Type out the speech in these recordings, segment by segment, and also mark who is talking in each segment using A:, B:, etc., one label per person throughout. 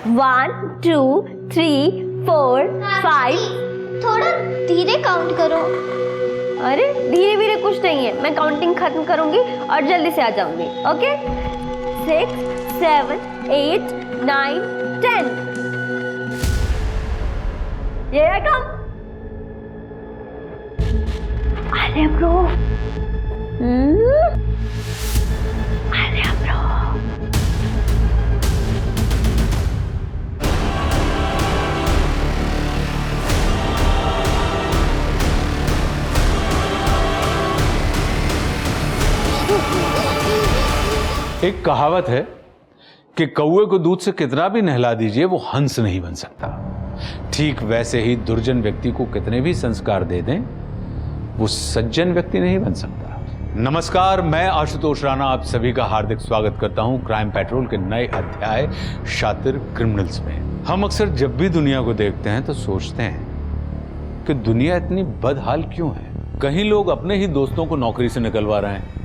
A: 1 2 3 4 5।
B: थोड़ा धीरे काउंट करो।
A: अरे धीरे धीरे कुछ नहीं है, मैं काउंटिंग खत्म करूंगी और जल्दी से आ जाऊंगी। ओके 6 7 8 9 10। ये कम। अरे ब्रो, अरे ब्रो,
C: एक कहावत है कि कौवे को दूध से कितना भी नहला दीजिए वो हंस नहीं बन सकता। ठीक वैसे ही दुर्जन व्यक्ति को कितने भी संस्कार दे दें वो सज्जन व्यक्ति नहीं बन सकता। नमस्कार, मैं आशुतोष राणा आप सभी का हार्दिक स्वागत करता हूं क्राइम पेट्रोल के नए अध्याय शातिर क्रिमिनल्स में। हम अक्सर जब भी दुनिया को देखते हैं तो सोचते हैं कि दुनिया इतनी बदहाल क्यों है। कहीं लोग अपने ही दोस्तों को नौकरी से निकलवा रहे हैं,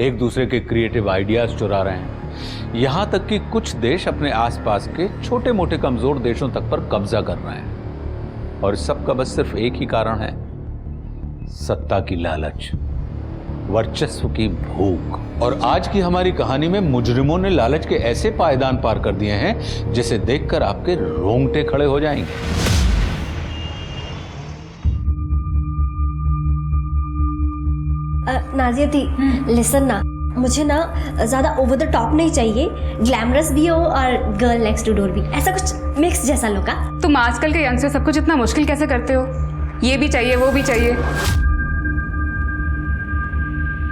C: एक दूसरे के क्रिएटिव आइडियाज चुरा रहे हैं, यहां तक कि कुछ देश अपने आसपास के छोटे मोटे कमजोर देशों तक पर कब्जा कर रहे हैं। और इस सब का बस सिर्फ एक ही कारण है, सत्ता की लालच, वर्चस्व की भूख। और आज की हमारी कहानी में मुजरिमों ने लालच के ऐसे पायदान पार कर दिए हैं जिसे देखकर आपके रोंगटे खड़े हो जाएंगे।
A: नाजिया दी, लिसन ना, मुझे ना ज्यादा ओवर द टॉप नहीं चाहिए, ग्लैमरस भी हो और गर्ल नेक्स्ट डोर भी, ऐसा कुछ मिक्स जैसा लोग।
D: तुम आजकल के यंगस्टर सब कुछ इतना मुश्किल कैसे करते हो? ये भी चाहिए वो भी चाहिए।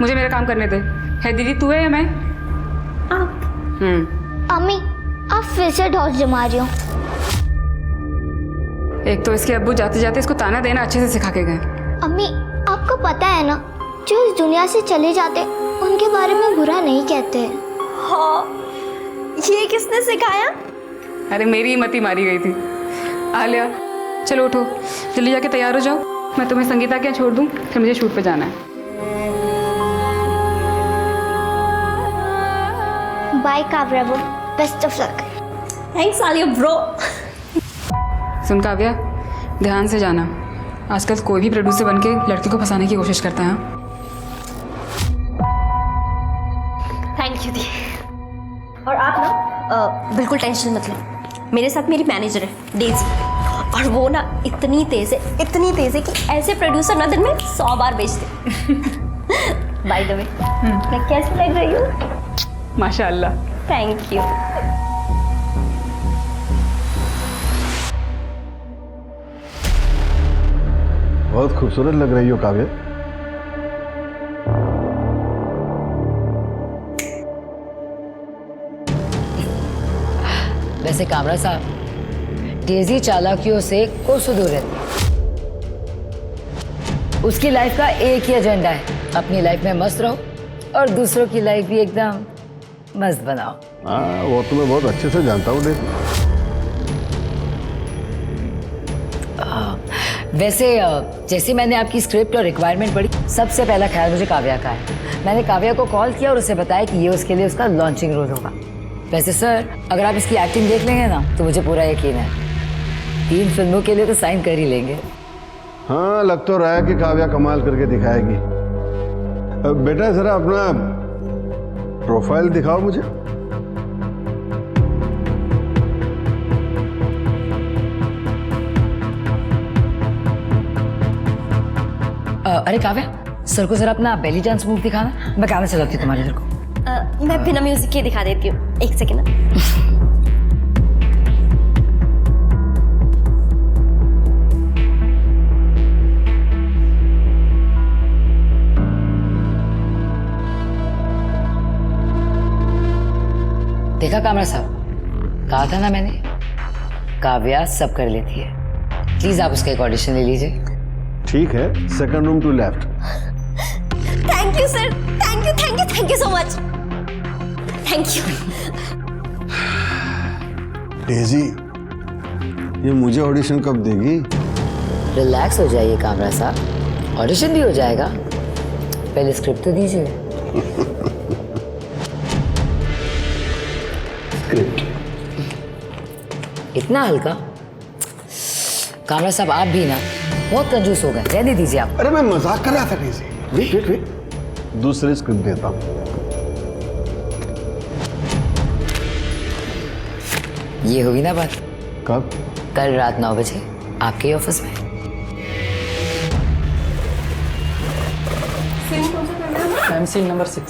D: मुझे मेरा काम करने दे। है दीदी तू है या मैं?
A: आप।
B: अम्मी आप फिर से ढोस जमा रही हो।
D: एक तो इसके अब्बू जाते जाते इसको ताना देना अच्छे से सिखा के गए।
B: अम्मी आपको पता है ना, जो इस दुनिया से चले जाते उनके बारे में बुरा नहीं कहते।
A: हाँ, ये किसने सिखाया?
D: अरे मेरी ही मती मारी गई थी। आलिया चलो उठो, जल्दी जाके तैयार हो जाओ, मैं तुम्हें संगीता के यहाँ छोड़ दूँ, फिर मुझे शूट पे जाना है।
B: Bye Kavya, best of luck.
A: Thanks Alia bro.
D: सुन काव्या, ध्यान से जाना, आजकल कोई भी प्रोड्यूसर बनके लड़की को फंसाने की कोशिश करता है।
A: थैंक यू दी। और आप ना बिल्कुल टेंशन मत लो, मेरे साथ मेरी मैनेजर है डेजी, और वो ना इतनी तेज है कि ऐसे प्रोड्यूसर ना दिन में 100 बार बेचते। बाय द वे, मैं कैसी लग रही हूँ?
D: माशाल्लाह।
A: Thank you.
E: बहुत खूबसूरत लग रही हो काव्या।
F: वैसे कामरा साहब, डेजी चालाकियों से कोसों दूर रहती है। उसकी लाइफ का एक ही एजेंडा है, अपनी लाइफ में मस्त रहो और दूसरों की लाइफ भी एकदम मस्त बनाओ।
E: हाँ, वो तो मैं बहुत अच्छे से जानता हूँ डेजी।
F: वैसे जैसे मैंने आपकी स्क्रिप्ट और रिक्वायरमेंट पढ़ी, सबसे पहला ख्याल मुझे काव्या का है। मैंने काव्या को कॉल किया और उसे बताया कि ये उसके लिए उसका लॉन्चिंग रोल होगा। वैसे सर, अगर आप इसकी एक्टिंग देख लेंगे ना तो मुझे पूरा यकीन है 3 फिल्मों के लिए तो साइन कर ही लेंगे।
E: हाँ, लग तो रहा है कि काव्या कमाल करके दिखाएगी। बेटा जरा अपना प्रोफाइल दिखाओ मुझे।
F: अरे काव्या, सर को जरा अपना बेली डांस मूव दिखाना, मैं गाना चलाती हूँ तुम्हारे इधर को।
A: मैं बिना म्यूजिक के दिखा देती हूँ, एक सेकेंड ना।
F: देखा कामरा साहब, कहा था ना मैंने, काव्या सब कर लेती है। प्लीज आप उसका एक ऑडिशन ले लीजिए।
E: ठीक है, second room to left.
A: Thank you sir, thank you so much, thank you.
E: Daisy, ये मुझे ऑडिशन कब देगी?
F: रिलैक्स हो जाइए कामरा साहब, ऑडिशन भी हो जाएगा, पहले स्क्रिप्ट तो दीजिए।
E: स्क्रिप्ट
F: इतना हल्का? कामरा साहब आप भी ना बहुत कंजूस हो गए, रहने दीजिए आप।
E: अरे मैं मजाक कर रहा था कहीं से। वेट दूसरी स्क्रिप्ट देता हूँ।
F: ये हुई ना बात?
E: कब?
F: कल रात 9 बजे आपके ही ऑफिस में।
G: Time scene number 6।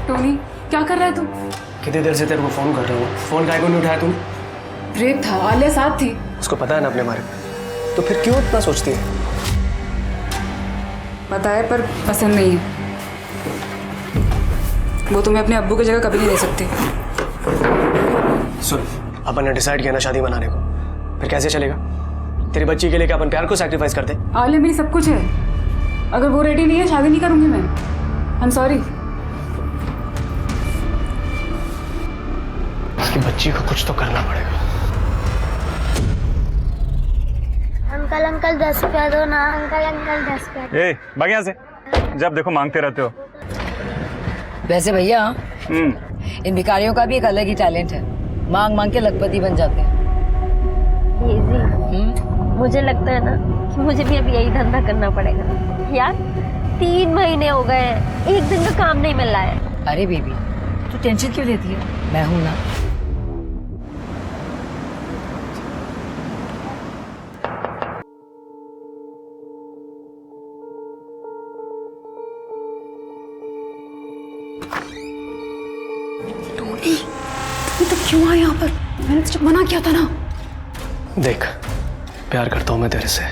D: टोनी क्या कर रहा है तू?
G: कितनी देर से तेरे को फोन कर रहा हूँ, फोन काहे को नहीं उठाया तूने?
D: ब्रेक था, आलिया साथ थी।
G: उसको पता है ना अपने बारे में, तो फिर क्यों इतना सोचती है?
D: पता है पर पसंद नहीं है। वो तुम्हें अपने अब्बू की जगह कभी नहीं ले सकती।
G: सुन, अपन ने डिसाइड किया ना शादी बनाने को, फिर कैसे चलेगा? तेरी बच्ची के लिए क्या अपन प्यार को सैक्रिफाइस करते?
D: आलिया मेरी सब कुछ है, अगर वो रेडी नहीं है शादी नहीं करूंगी मैं। I am sorry.
G: उसकी बच्ची को कुछ तो करना पड़ेगा।
B: अंकल अंकल 10 रुपया दो ना, अंकल अंकल 10 रुपया।
H: ए भाग यहाँ से, जब देखो मांगते रहते हो।
F: वैसे भैया इन भिखारियों का भी एक अलग ही टैलेंट है, मांग मांग के लखपति बन जाते हैं।
A: मुझे लगता है ना कि मुझे भी अभी यही धंधा करना पड़ेगा यार। 3 महीने हो गए हैं, एक दिन का काम नहीं मिल रहा है।
F: अरे बेबी तू टेंशन क्यों लेती है, मैं हूं ना।
D: टोनी तू तो क्यों आया यहाँ पर? मैंने तुझे मना किया था ना।
G: देख, प्यार करता हूँ मैं तेरे से,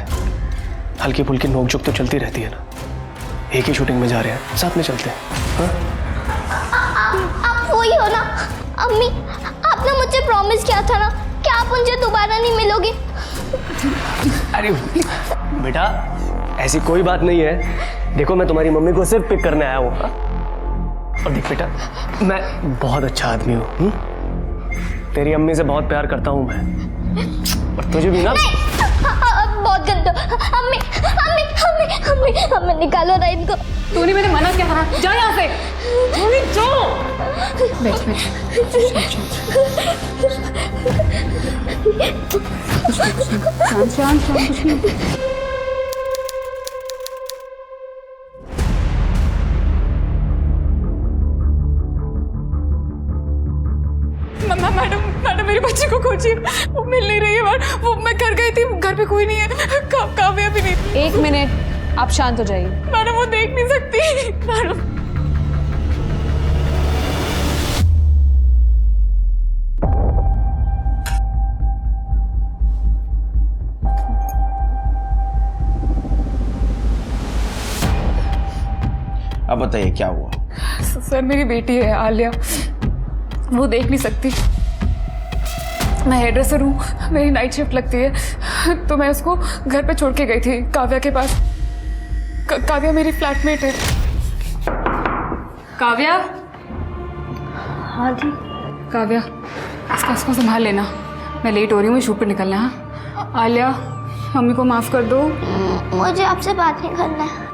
G: हल्की फुल्की नोकझोंक तो चलती रहती है ना। एक ही शूटिंग में जा रहे हैं, साथ में चलते हैं।
B: आप वही हो ना? अम्मी, आपने मुझसे प्रॉमिस किया था ना कि आप मुझे दोबारा नहीं मिलोगे।
G: अरे बेटा, ऐसी कोई बात नहीं है। देखो मैं तुम्हारी मम्मी को सिर्फ पिक करने आया हूँ। और देख बेटा, मैं बहुत अच्छा आदमी हूँ। तेरी अम्मी से बहुत प्यार करता हूँ मैं, और तुझे भी ना।
B: बहुत गंदा। अम्मी अम्मी अम्मी अम्मी अम्मी निकालो ना इनको।
D: टोनी मैंने मना किया था, जा यहाँ से। टोनी जो बैठ बैठ। शांत कुछ नहीं। मैडम मेरी बच्ची को खोजिए, वो मिल नहीं रही है। वो मैं घर गई थी, घर पे कोई नहीं है। काव्या भी नहीं।
I: 1 मिनट, आप शांत हो जाइए।
D: मैडम वो देख नहीं सकती। मैडम
J: अब बताइए क्या हुआ?
D: सर मेरी बेटी है आलिया, वो देख नहीं सकती। मैं हेयर ड्रेसर हूँ, मेरी नाइट शिफ्ट लगती है, तो मैं उसको घर पे छोड़ के गई थी काव्या के पास। काव्या मेरी फ्लैटमेट है। काव्या।
A: हाँ जी।
D: काव्या इसको संभाल लेना, मैं लेट हो रही हूँ, मैं शूट पे निकलना है। हाँ? आलिया मम्मी को माफ़ कर दो।
B: मुझे आपसे बात नहीं करना है।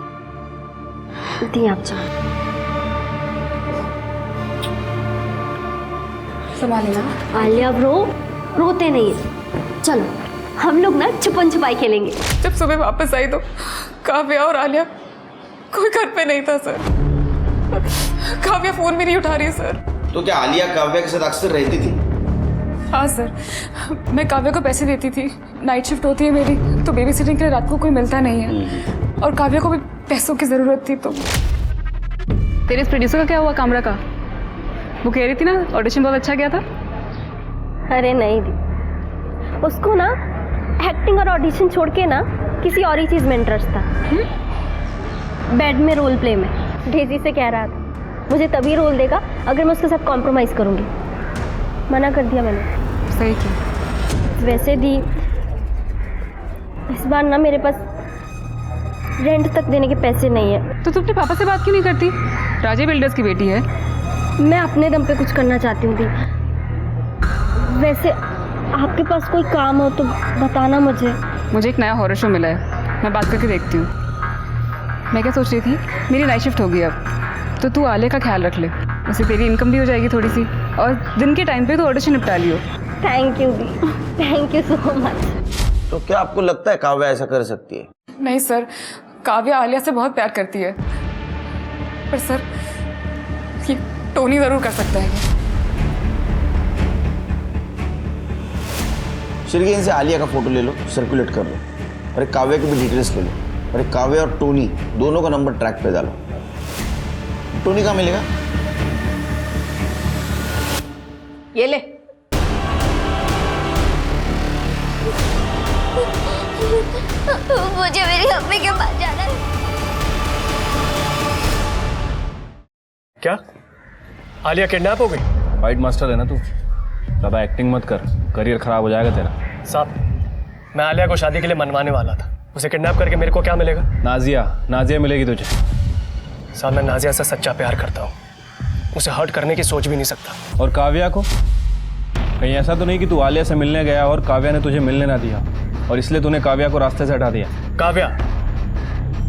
A: दी आप जाओ।
D: संभाल लेना।
A: आलिया रोते नहीं है। चलो हम लोग ना छुपन छुपाई खेलेंगे।
D: जब सुबह वापस आई तो काव्या और आलिया कोई घर पे नहीं था सर। काव्या फोन भी नहीं उठा रही सर।
J: तो क्या आलिया काव्या के साथ अक्सर रहती थी?
D: हाँ सर, मैं काव्या को पैसे देती थी, नाइट शिफ्ट होती है मेरी, तो बेबी सिटिंग के लिए रात को कोई मिलता नहीं है, और काव्या को भी पैसों की ज़रूरत थी। तो तेरे इस प्रोड्यूसर का क्या हुआ, कामरा का? वो कह रही थी ना ऑडिशन बहुत अच्छा गया था।
A: अरे नहीं दी, उसको ना एक्टिंग और ऑडिशन छोड़ के ना किसी और ही चीज़ में इंटरेस्ट था। बेड में रोल प्ले में। डेजी से कह रहा था मुझे तभी रोल देगा अगर मैं उसके साथ कॉम्प्रोमाइज़ करूँगी। मना कर दिया मैंने।
D: सही किया।
A: वैसे दी इस बार ना मेरे पास रेंट तक देने के पैसे नहीं है।
D: तो तू अपने पापा से बात क्यों नहीं करती? राजे बिल्डर्स की बेटी है।
A: मैं अपने दम पे कुछ करना चाहती हूँ दी। वैसे आपके पास कोई काम हो तो बताना मुझे।
D: मुझे एक नया हॉरर शो मिला है, मैं बात करके देखती हूँ। मैं क्या सोच रही थी, मेरी नाइट शिफ्ट होगी अब, तो तू आलिया का ख्याल रख ले। उससे तेरी इनकम भी हो जाएगी थोड़ी सी, और दिन के टाइम पे तो ऑडिशन निपटा लियो।
A: थैंक यू दी, थैंक यू सो मच।
J: तो क्या आपको लगता है काव्या ऐसा कर सकती है?
D: नहीं सर, काव्या आलिया से बहुत प्यार करती है, पर सर ये टोनी जरूर कर सकता है।
J: श्री इनसे आलिया का फोटो ले लो, सर्कुलेट कर लो, और एक काव्या की भी डिटेल्स ले लो, और एक काव्या और टोनी दोनों का नंबर ट्रैक पे डालो। टोनी कहाँ मिलेगा?
A: ये ले।
B: मुझे मेरी मम्मी के पास जाना है।
G: क्या आलिया किडनैप हो गई?
H: फाइट मास्टर है ना तू, ज़्यादा एक्टिंग मत कर, करियर खराब हो जाएगा तेरा।
G: साहब, मैं आलिया को शादी के लिए मनवाने वाला था, उसे किडनैप करके मेरे को क्या मिलेगा?
H: नाजिया मिलेगी तुझे।
G: साहब, मैं नाजिया से सच्चा प्यार करता हूँ, उसे हर्ट करने की सोच भी नहीं सकता।
H: और काव्या को? कहीं ऐसा तो नहीं कि तू आलिया से मिलने गया और काव्या ने तुझे मिलने ना दिया, और इसलिए तूने काव्या को रास्ते से हटा दिया?
G: काव्या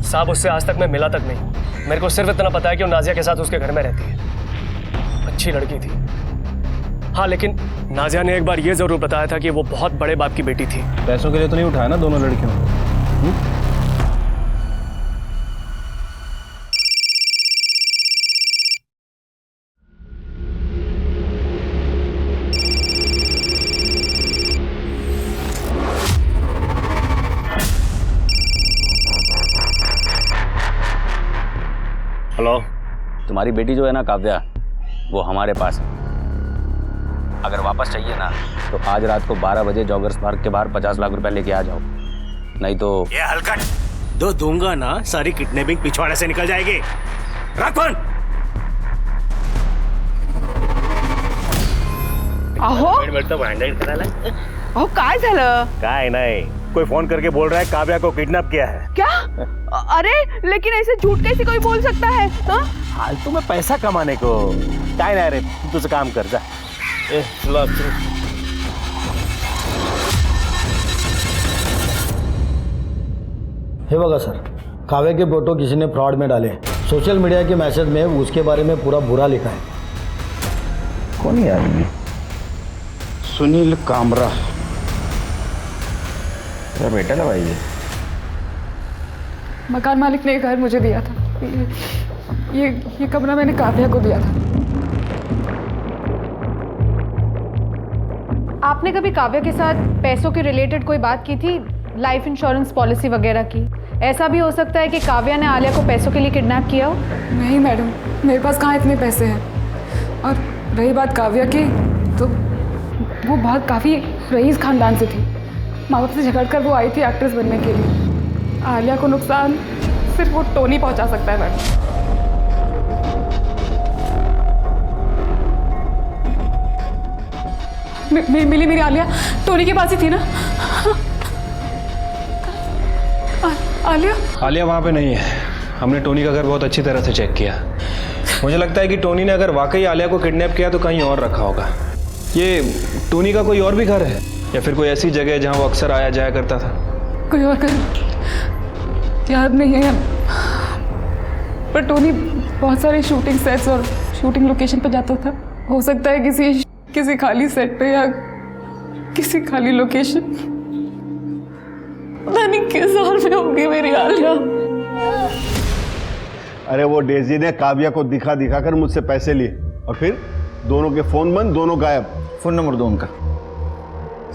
G: साहब, उससे आज तक मैं मिला तक नहीं। मेरे को सिर्फ इतना पता है कि वो नाजिया के साथ उसके घर में रहती है, अच्छी लड़की थी। हाँ, लेकिन नाजिया ने एक बार ये जरूर बताया था कि वो बहुत बड़े बाप की बेटी थी।
H: पैसों के लिए तो नहीं उठाया ना दोनों लड़कियों?
K: हेलो, तुम्हारी बेटी जो है ना काव्या, वो हमारे पास है। अगर वापस चाहिए ना तो आज रात को 12 बजे जॉगर्स पार्क के बाहर 50 लाख रुपए लेके आ जाओ, नहीं तो
L: ये हलकट दो दूंगा ना, सारी किडनैपिंग पिछवाड़े से निकल जाएगी। रख फोन।
I: अहो
L: काय
I: अहो काय झालं?
L: नाही, कोई फोन करके बोल रहा है काव्या को किडनैप किया है।
I: क्या? अरे लेकिन ऐसे झूठ कैसे कोई बोल सकता है? हाँ?
L: फालतू में पैसा कमाने को काय नाही रे, तू तुझं काम कर जा।
M: हे बघा सर, काव्या के फोटो किसी ने फ्रॉड में डाले, सोशल मीडिया के मैसेज में उसके बारे में पूरा बुरा लिखा है।
J: कौन है आदमी? सुनील कामरा। तेरा बेटा ना भाई?
D: मकान मालिक ने घर मुझे दिया था, ये कमरा मैंने काव्या को दिया था।
I: आपने कभी काव्या के साथ पैसों के रिलेटेड कोई बात की थी, लाइफ इंश्योरेंस पॉलिसी वगैरह की? ऐसा भी हो सकता है कि काव्या ने आलिया को पैसों के लिए किडनैप किया हो।
D: नहीं मैडम, मेरे पास कहाँ इतने पैसे हैं। और रही बात काव्या की, तो वो बहुत काफ़ी रईस खानदान से थी। माँ बाप से झगड़कर वो आई थी एक्ट्रेस बनने के लिए। आलिया को नुकसान सिर्फ वो टोनी पहुंचा सकता है मैडम। मिली मेरी आलिया टोनी के पास ही थी ना?
H: आलिया वहाँ पे नहीं है। हमने टोनी का घर बहुत अच्छी तरह से चेक किया। मुझे लगता है कि टोनी ने अगर वाकई आलिया को किडनैप किया तो कहीं और रखा होगा। ये टोनी का कोई और भी घर है या फिर कोई ऐसी जगह है जहाँ वो अक्सर आया जाया करता था?
D: कोई और घर याद नहीं है, पर टोनी बहुत सारे शूटिंग सेट्स और शूटिंग लोकेशन पर जाता था। हो सकता है किसी खाली सेट पे या किसी खाली लोकेशन। पता नहीं किस हाल में होगी मेरी आलिया।
E: अरे वो डेजी ने काव्या को दिखा कर मुझसे पैसे लिए और फिर दोनों के फोन बंद, दोनों गायब।
J: फोन नंबर दो उनका।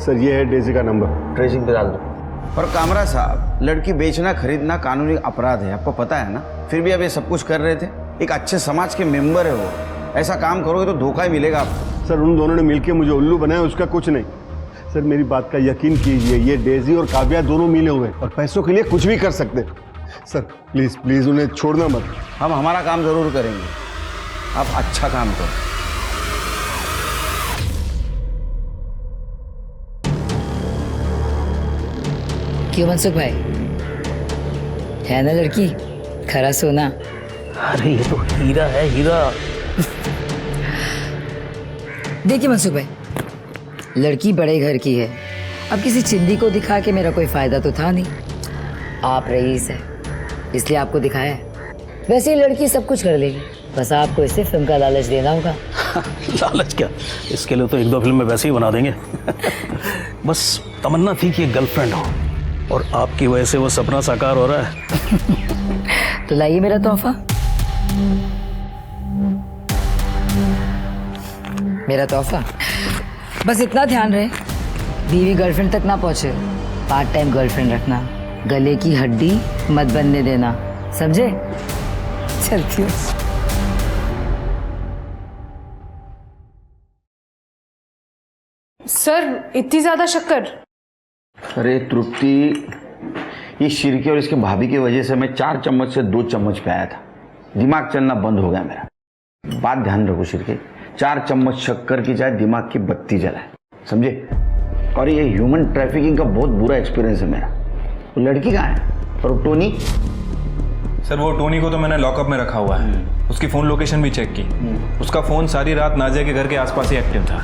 E: सर ये है डेजी का नंबर,
J: ट्रेसिंग पे डाल दो। और कामरा साहब, लड़की बेचना खरीदना कानूनी अपराध है, आपको पता है ना? फिर भी अब ये सब कुछ कर रहे थे। एक अच्छे समाज के मेंबर है वो, ऐसा काम करोगे तो धोखा ही मिलेगा आपको।
E: सर उन दोनों ने मिलकर मुझे उल्लू बनाया, उसका कुछ नहीं। सर मेरी बात का यकीन कीजिए, ये डेजी और काव्या दोनों मिले हुए और पैसों के लिए कुछ भी कर सकते। सर प्लीज प्लीज उन्हें छोड़ना मत।
J: हम हमारा काम जरूर करेंगे, आप अच्छा काम करो।
F: क्यों मनसुख भाई, है ना लड़की खरा सोना?
L: अरे ये तो हीरा है, हीरा।
F: देखिए मनसुख भाई, लड़की बड़े घर की है, अब किसी चिंदी को दिखा के मेरा कोई फायदा तो था नहीं। आप रईस है इसलिए आपको दिखाया है। वैसे ही लड़की सब कुछ कर लेगी, बस आपको इसे फिल्म का लालच देना होगा।
L: लालच क्या, इसके लिए तो 1-2 फिल्म में वैसे ही बना देंगे। बस तमन्ना थी कि एक गर्लफ्रेंड हो, और आपकी वजह से वो सपना साकार हो रहा है।
F: तो लाइए मेरा तोहफा। मेरा तोहफा बस इतना ध्यान रहे बीवी गर्लफ्रेंड तक ना पहुंचे। पार्ट टाइम गर्लफ्रेंड रखना, गले की हड्डी मत बनने देना, समझे? चलती हूँ।
I: सर इतनी ज्यादा शक्कर?
J: अरे तृप्ति, ये शिरके और इसके भाभी की वजह से मैं 4 चम्मच से 2 चम्मच पे आया था। दिमाग चलना बंद हो गया मेरा। बात ध्यान रखो शिरके, 4 चम्मच शक्कर की चाहे दिमाग की बत्ती जलाए, समझे? और ये ह्यूमन ट्रैफिकिंग का बहुत बुरा एक्सपीरियंस है मेरा। वो लड़की कहाँ है? और टोनी?
H: सर वो टोनी को तो मैंने लॉकअप में रखा हुआ है। उसकी फ़ोन लोकेशन भी चेक की। उसका फ़ोन सारी रात नाजिया के घर के आसपास ही एक्टिव था।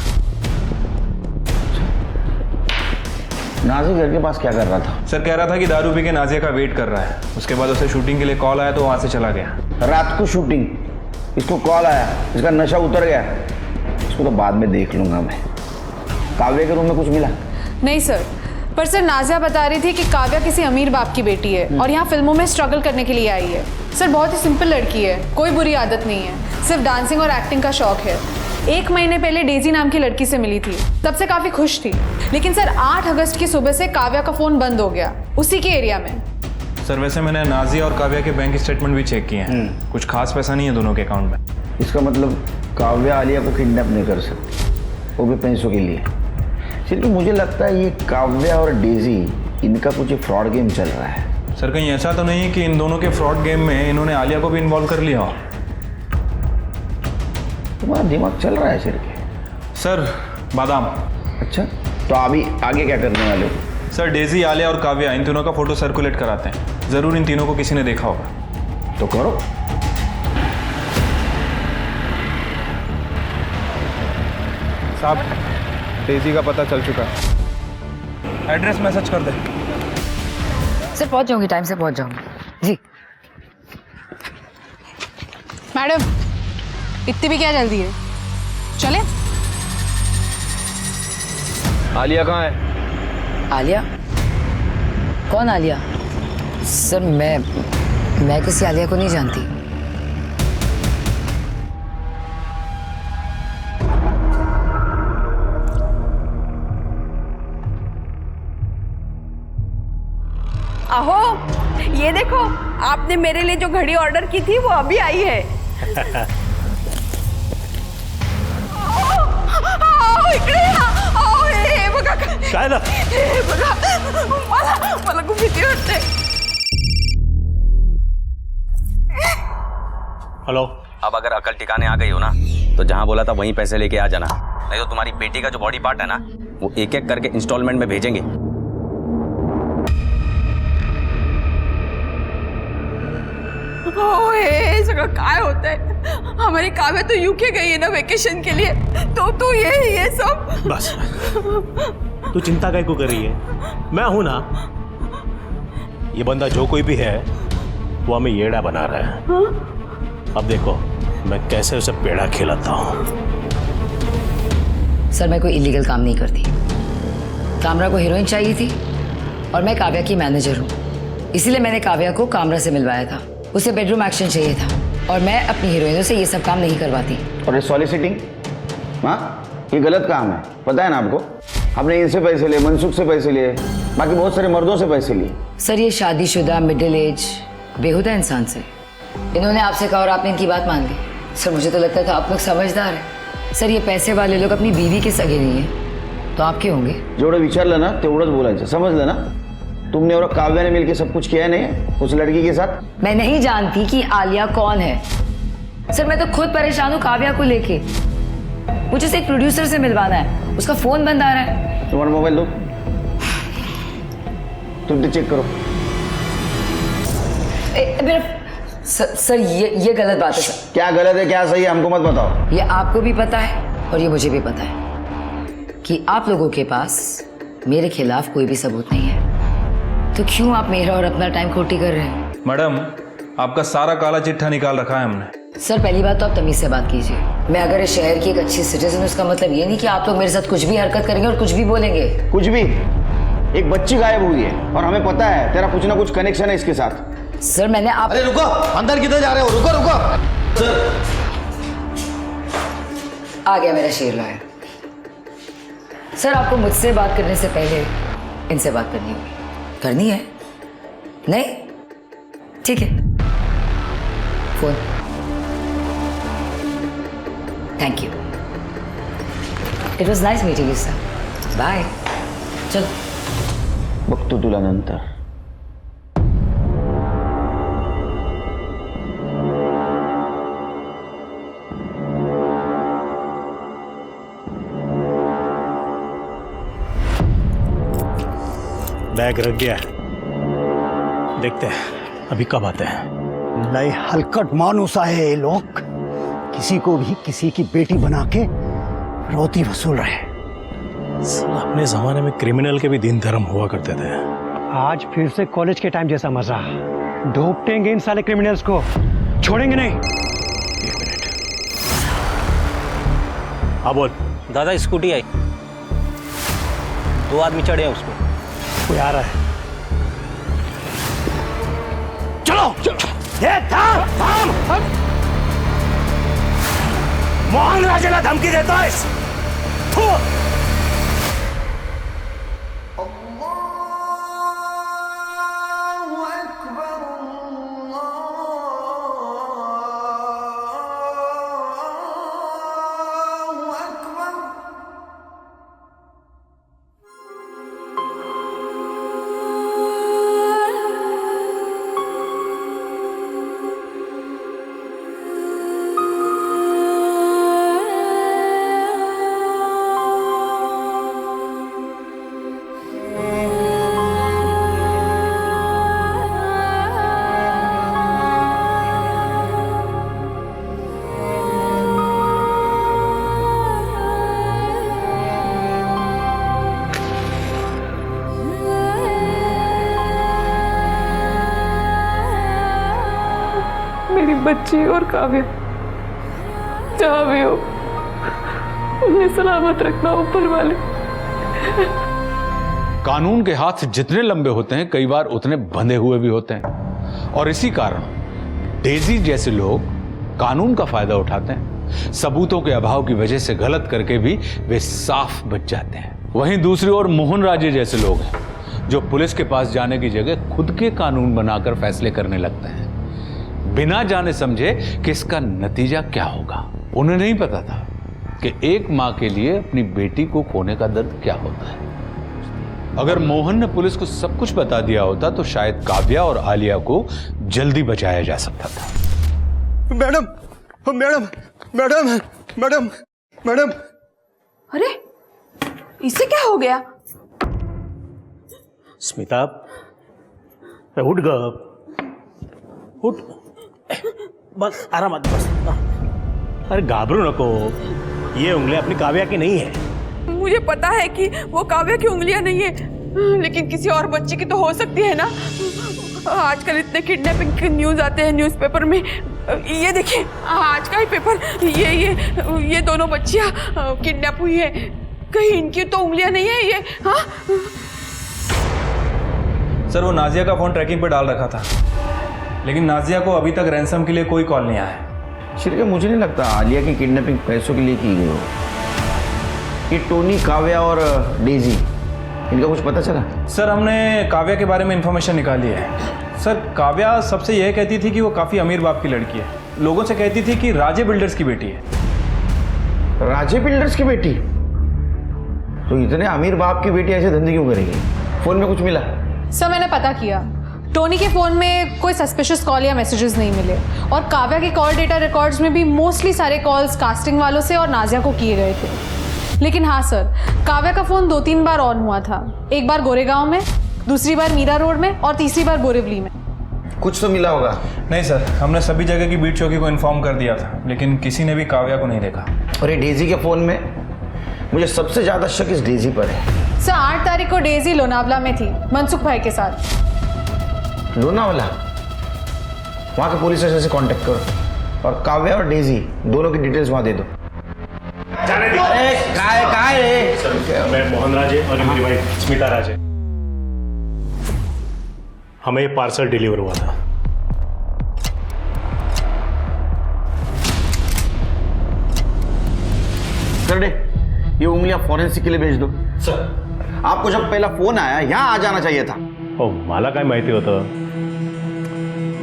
J: नाजिया घर के पास क्या कर रहा था?
H: सर कह रहा था कि दारू पी के नाजिया का वेट कर रहा है। उसके बाद उसे शूटिंग के लिए कॉल आया तो वहाँ से चला गया।
J: रात को शूटिंग, इसको कॉल आया, इसका नशा उतर गया। इसको तो बाद में देख लूंगा मैं। काव्या के रूम में कुछ मिला?
I: नहीं सर, पर सर नाजिया बता रही थी कि काव्या किसी अमीर बाप की बेटी है और यहाँ फिल्मों में स्ट्रगल करने के लिए आई है। सर बहुत ही सिंपल लड़की है, कोई बुरी आदत नहीं है, सिर्फ डांसिंग और एक्टिंग का शौक है। 1 महीने पहले डेजी नाम की लड़की से मिली थी, तब से काफ़ी खुश थी। लेकिन सर 8 अगस्त की सुबह से काव्या का फ़ोन बंद हो गया, उसी के एरिया में।
H: सर वैसे मैंने नाजिया और काव्या के बैंक स्टेटमेंट भी चेक किए हैं। कुछ खास पैसा नहीं है दोनों के अकाउंट में।
J: इसका मतलब काव्या आलिया को किडनैप नहीं कर सकती, वो भी पैसों के लिए। सिर्फ मुझे लगता है ये काव्या और डेजी, इनका कुछ फ्रॉड गेम चल रहा है।
H: सर कहीं ऐसा तो नहीं कि इन दोनों के फ्रॉड गेम में इन्होंने आलिया को भी इन्वॉल्व कर लिया हो?
J: तुम्हारा दिमाग चल रहा है सिर्फ।
H: सर बादाम।
J: अच्छा, तो अभी आगे क्या करने वाले हो?
H: सर डेजी, आलिया और काव्या, इन तीनों का फोटो सर्कुलेट कराते हैं। ज़रूर इन तीनों को किसी ने देखा होगा।
J: तो करो।
H: साहब डेजी का पता चल चुका है। एड्रेस मैसेज कर दे।
F: सर पहुंच जाऊंगी, टाइम से पहुंच जाऊंगी जी।
I: मैडम इतनी भी क्या जल्दी है, चले?
H: आलिया कहाँ है?
F: आलिया? कौन आलिया? सर मैं किसी आलिया को नहीं जानती।
A: आहो, ये देखो, आपने मेरे लिए जो घड़ी ऑर्डर की थी वो अभी आई है। इकडे या. हे बघा
L: काय ना,
A: हे बघा, मला खूप भीती वाटते.
L: हेलो।
K: अब अगर अकल ठिकाने आ गई हो ना, तो जहां बोला था वहीं पैसे लेके आ जाना, नहीं तो तुम्हारी बेटी का जो बॉडी पार्ट है ना, वो एक एक करके इंस्टॉलमेंट में भेजेंगे।
A: हे सगळं काय होतंय? हमारी काव्या तो यूके गई है ना वेकेशन के लिए, तो ये सब
L: बस तू चिंता काय को कर रही है? मैं हूं ना। ये बंदा जो कोई भी है वो हमें येड़ा बना रहा है। अब देखो मैं कैसे उसे पेड़ा खिलाता हूं।
F: सर मैं कोई इलीगल काम नहीं करती। कामरा को हीरोइन चाहिए थी और मैं काव्या की मैनेजर हूँ, इसीलिए मैंने काव्या को कामरा से मिलवाया था। उसे बेडरूम एक्शन चाहिए था और मैं अपनी हीरोइनों से ये सब काम नहीं करवाती।
J: और ये सॉलिसिटिंग, हाँ ये गलत काम है, पता है ना आपको? हमने इनसे पैसे लिए, मनसुख से पैसे लिए, बाकी बहुत सारे मर्दों से पैसे लिए।
F: सर ये शादीशुदा मिडिल एज बेहुदा इंसान से इन्होंने आपसे कहा और आपने इनकी बात मान ली। सर मुझे तो लगता था आप लोग समझदार हैं। सर ये पैसे वाले लोग अपनी बीवी के सगे नहीं है तो आपके होंगे।
J: जेवढं विचारलं ना तेवढंच बोलायचं, समझलं ना? तुमने और काव्या ने मिलकर सब कुछ किया है नहीं उस लड़की के साथ?
F: मैं नहीं जानती कि आलिया कौन है। सर मैं तो खुद परेशान हूँ काव्या को लेके। मुझे उसे एक प्रोड्यूसर से मिलवाना है, उसका फोन बंद आ रहा है।
J: तुम्हारा मोबाइल दो, तुम चेक करो।
F: सर ये गलत बात है सर।
J: क्या गलत है क्या सही है हमको मत बताओ।
F: ये आपको भी पता है और ये मुझे भी पता है कि आप लोगों के पास मेरे खिलाफ कोई भी सबूत नहीं है, तो क्यों आप मेरा और अपना टाइम खोटी कर रहे हैं?
H: मैडम आपका सारा काला चिट्ठा निकाल रखा है हमने।
F: सर पहली बात तो आप तमीज से बात कीजिए। मैं अगर इस शहर की एक अच्छी सिटीजन हूं, उसका मतलब ये नहीं कि आप लोग मेरे साथ कुछ भी हरकत करेंगे और कुछ भी बोलेंगे।
J: कुछ भी? एक बच्ची गायब हुई है और हमें पता है तेरा कुछ ना कुछ कनेक्शन है इसके साथ।
F: सर मैंने आप...
M: अरे रुको, अंदर किधर जा रहे हो? रुको रुको सर।
F: आ गया मेरा शेर लॉयर। सर आपको मुझसे बात करने से पहले इनसे बात करनी होगी। करनी है? नहीं? ठीक है, phone. Thank you, it was nice meeting you sir. Bye. चलो
J: बघतो तुला नंतर।
L: बैग रख गया, देखते हैं अभी कब आते हैं।
M: नए हलकट मानुसा है ये लोग, किसी को भी किसी की बेटी बना के रोती वसूल रहे।
L: अपने जमाने में क्रिमिनल के भी दिन धर्म हुआ करते थे।
N: आज फिर से कॉलेज के टाइम जैसा मजा। ढोपटेंगे इन साले क्रिमिनल्स को, छोड़ेंगे नहीं।
L: एक मिनट। हाँ बोल।
K: दादा स्कूटी आई, 2 आदमी चढ़े हैं उस पर।
N: कोई आ रहा है। चलो ये थाम। मोहन राजेला धमकी देता है।
D: मेरी बच्ची और काव्या जहाँ भी हो उन्हें सलामत रखना ऊपर वाले।
C: कानून के हाथ जितने लंबे होते हैं कई बार उतने बंधे हुए भी होते हैं, और इसी कारण डेजी जैसे लोग कानून का फायदा उठाते हैं। सबूतों के अभाव की वजह से गलत करके भी वे साफ बच जाते हैं। वहीं दूसरी ओर मोहन राजे जैसे लोग हैं जो पुलिस के पास जाने की जगह खुद के कानून बनाकर फैसले करने लगते हैं, बिना जाने समझे कि इसका नतीजा क्या होगा। उन्हें नहीं पता था कि एक मां के लिए अपनी बेटी को खोने का दर्द क्या होता है। अगर मोहन ने पुलिस को सब कुछ बता दिया होता तो शायद काव्या और आलिया को जल्दी बचाया जा सकता था।
E: Madam madam madam madam madam.
I: अरे इसे क्या हो गया?
L: स्मिता उठ गए, उठ बस आरामात बस। अरे घाबरू नको, ये उंगलियां अपनी काव्या की नहीं है।
I: मुझे पता है कि वो काव्या की उंगलियां नहीं है, लेकिन किसी और बच्चे की तो हो सकती है ना। आजकल इतने किडनैपिंग के न्यूज आते हैं न्यूज़पेपर में। ये देखिए आज का ही पेपर, ये दोनों बच्चियां किडनैप हुई है। कहीं इनकी तो उंगलियां नहीं है ये? हाँ
H: सर वो नाजिया का फोन ट्रैकिंग पे डाल रखा था, लेकिन नाजिया को अभी तक रैंसम के लिए कोई कॉल नहीं आया है।
J: श्रीके मुझे नहीं लगता आलिया की किडनैपिंग पैसों के लिए की गई हो। ये टोनी, काव्या और डेजी, इनका कुछ पता चला?
H: सर हमने काव्या के बारे में इंफॉर्मेशन निकाली है। सर काव्या सबसे यह कहती थी कि वो काफ़ी अमीर बाप की लड़की है। लोगों से कहती थी कि राजे बिल्डर्स की बेटी है।
J: राजे बिल्डर्स की बेटी? तो इतने अमीर बाप की बेटी ऐसे धंधे क्यों करेगी? फोन में कुछ मिला?
I: सर मैंने पता किया, टोनी के फ़ोन में कोई सस्पिशियस कॉल या मैसेजेस नहीं मिले, और काव्या के कॉल डेटा रिकॉर्ड्स में भी मोस्टली सारे कॉल्स कास्टिंग वालों से और नाजिया को किए गए थे। लेकिन हाँ सर, काव्या का फ़ोन 2-3 बार ऑन हुआ था। एक बार गोरेगांव में, दूसरी बार मीरा रोड में और तीसरी बार बोरिवली में।
J: कुछ तो मिला होगा?
H: नहीं सर, हमने सभी जगह की बीट चौकी को इन्फॉर्म कर दिया था, लेकिन किसी ने भी काव्या को नहीं देखा।
J: और ये डेजी के फ़ोन में मुझे सबसे ज़्यादा शक इस डेजी पर है।
I: सर 8 तारीख को डेजी लोनावला में थी मनसुख भाई के साथ।
J: लोनावला? वहाँ के पुलिस स्टेशन से कांटेक्ट करो और काव्या और डेजी दोनों की डिटेल्स वहाँ दे दो। अरे कहाँ है?
L: मैं मोहन राज है और मेरी वाइफ स्मिता राज है। हमें ये पार्सल डिलीवर हुआ था।
J: कर दे, ये उंगलियां फॉरेंसिक के लिए भेज दो।
L: सर
J: आपको जब पहला फोन आया यहाँ आ जाना चाहिए था।
L: ओ मला काय माहिती होतं?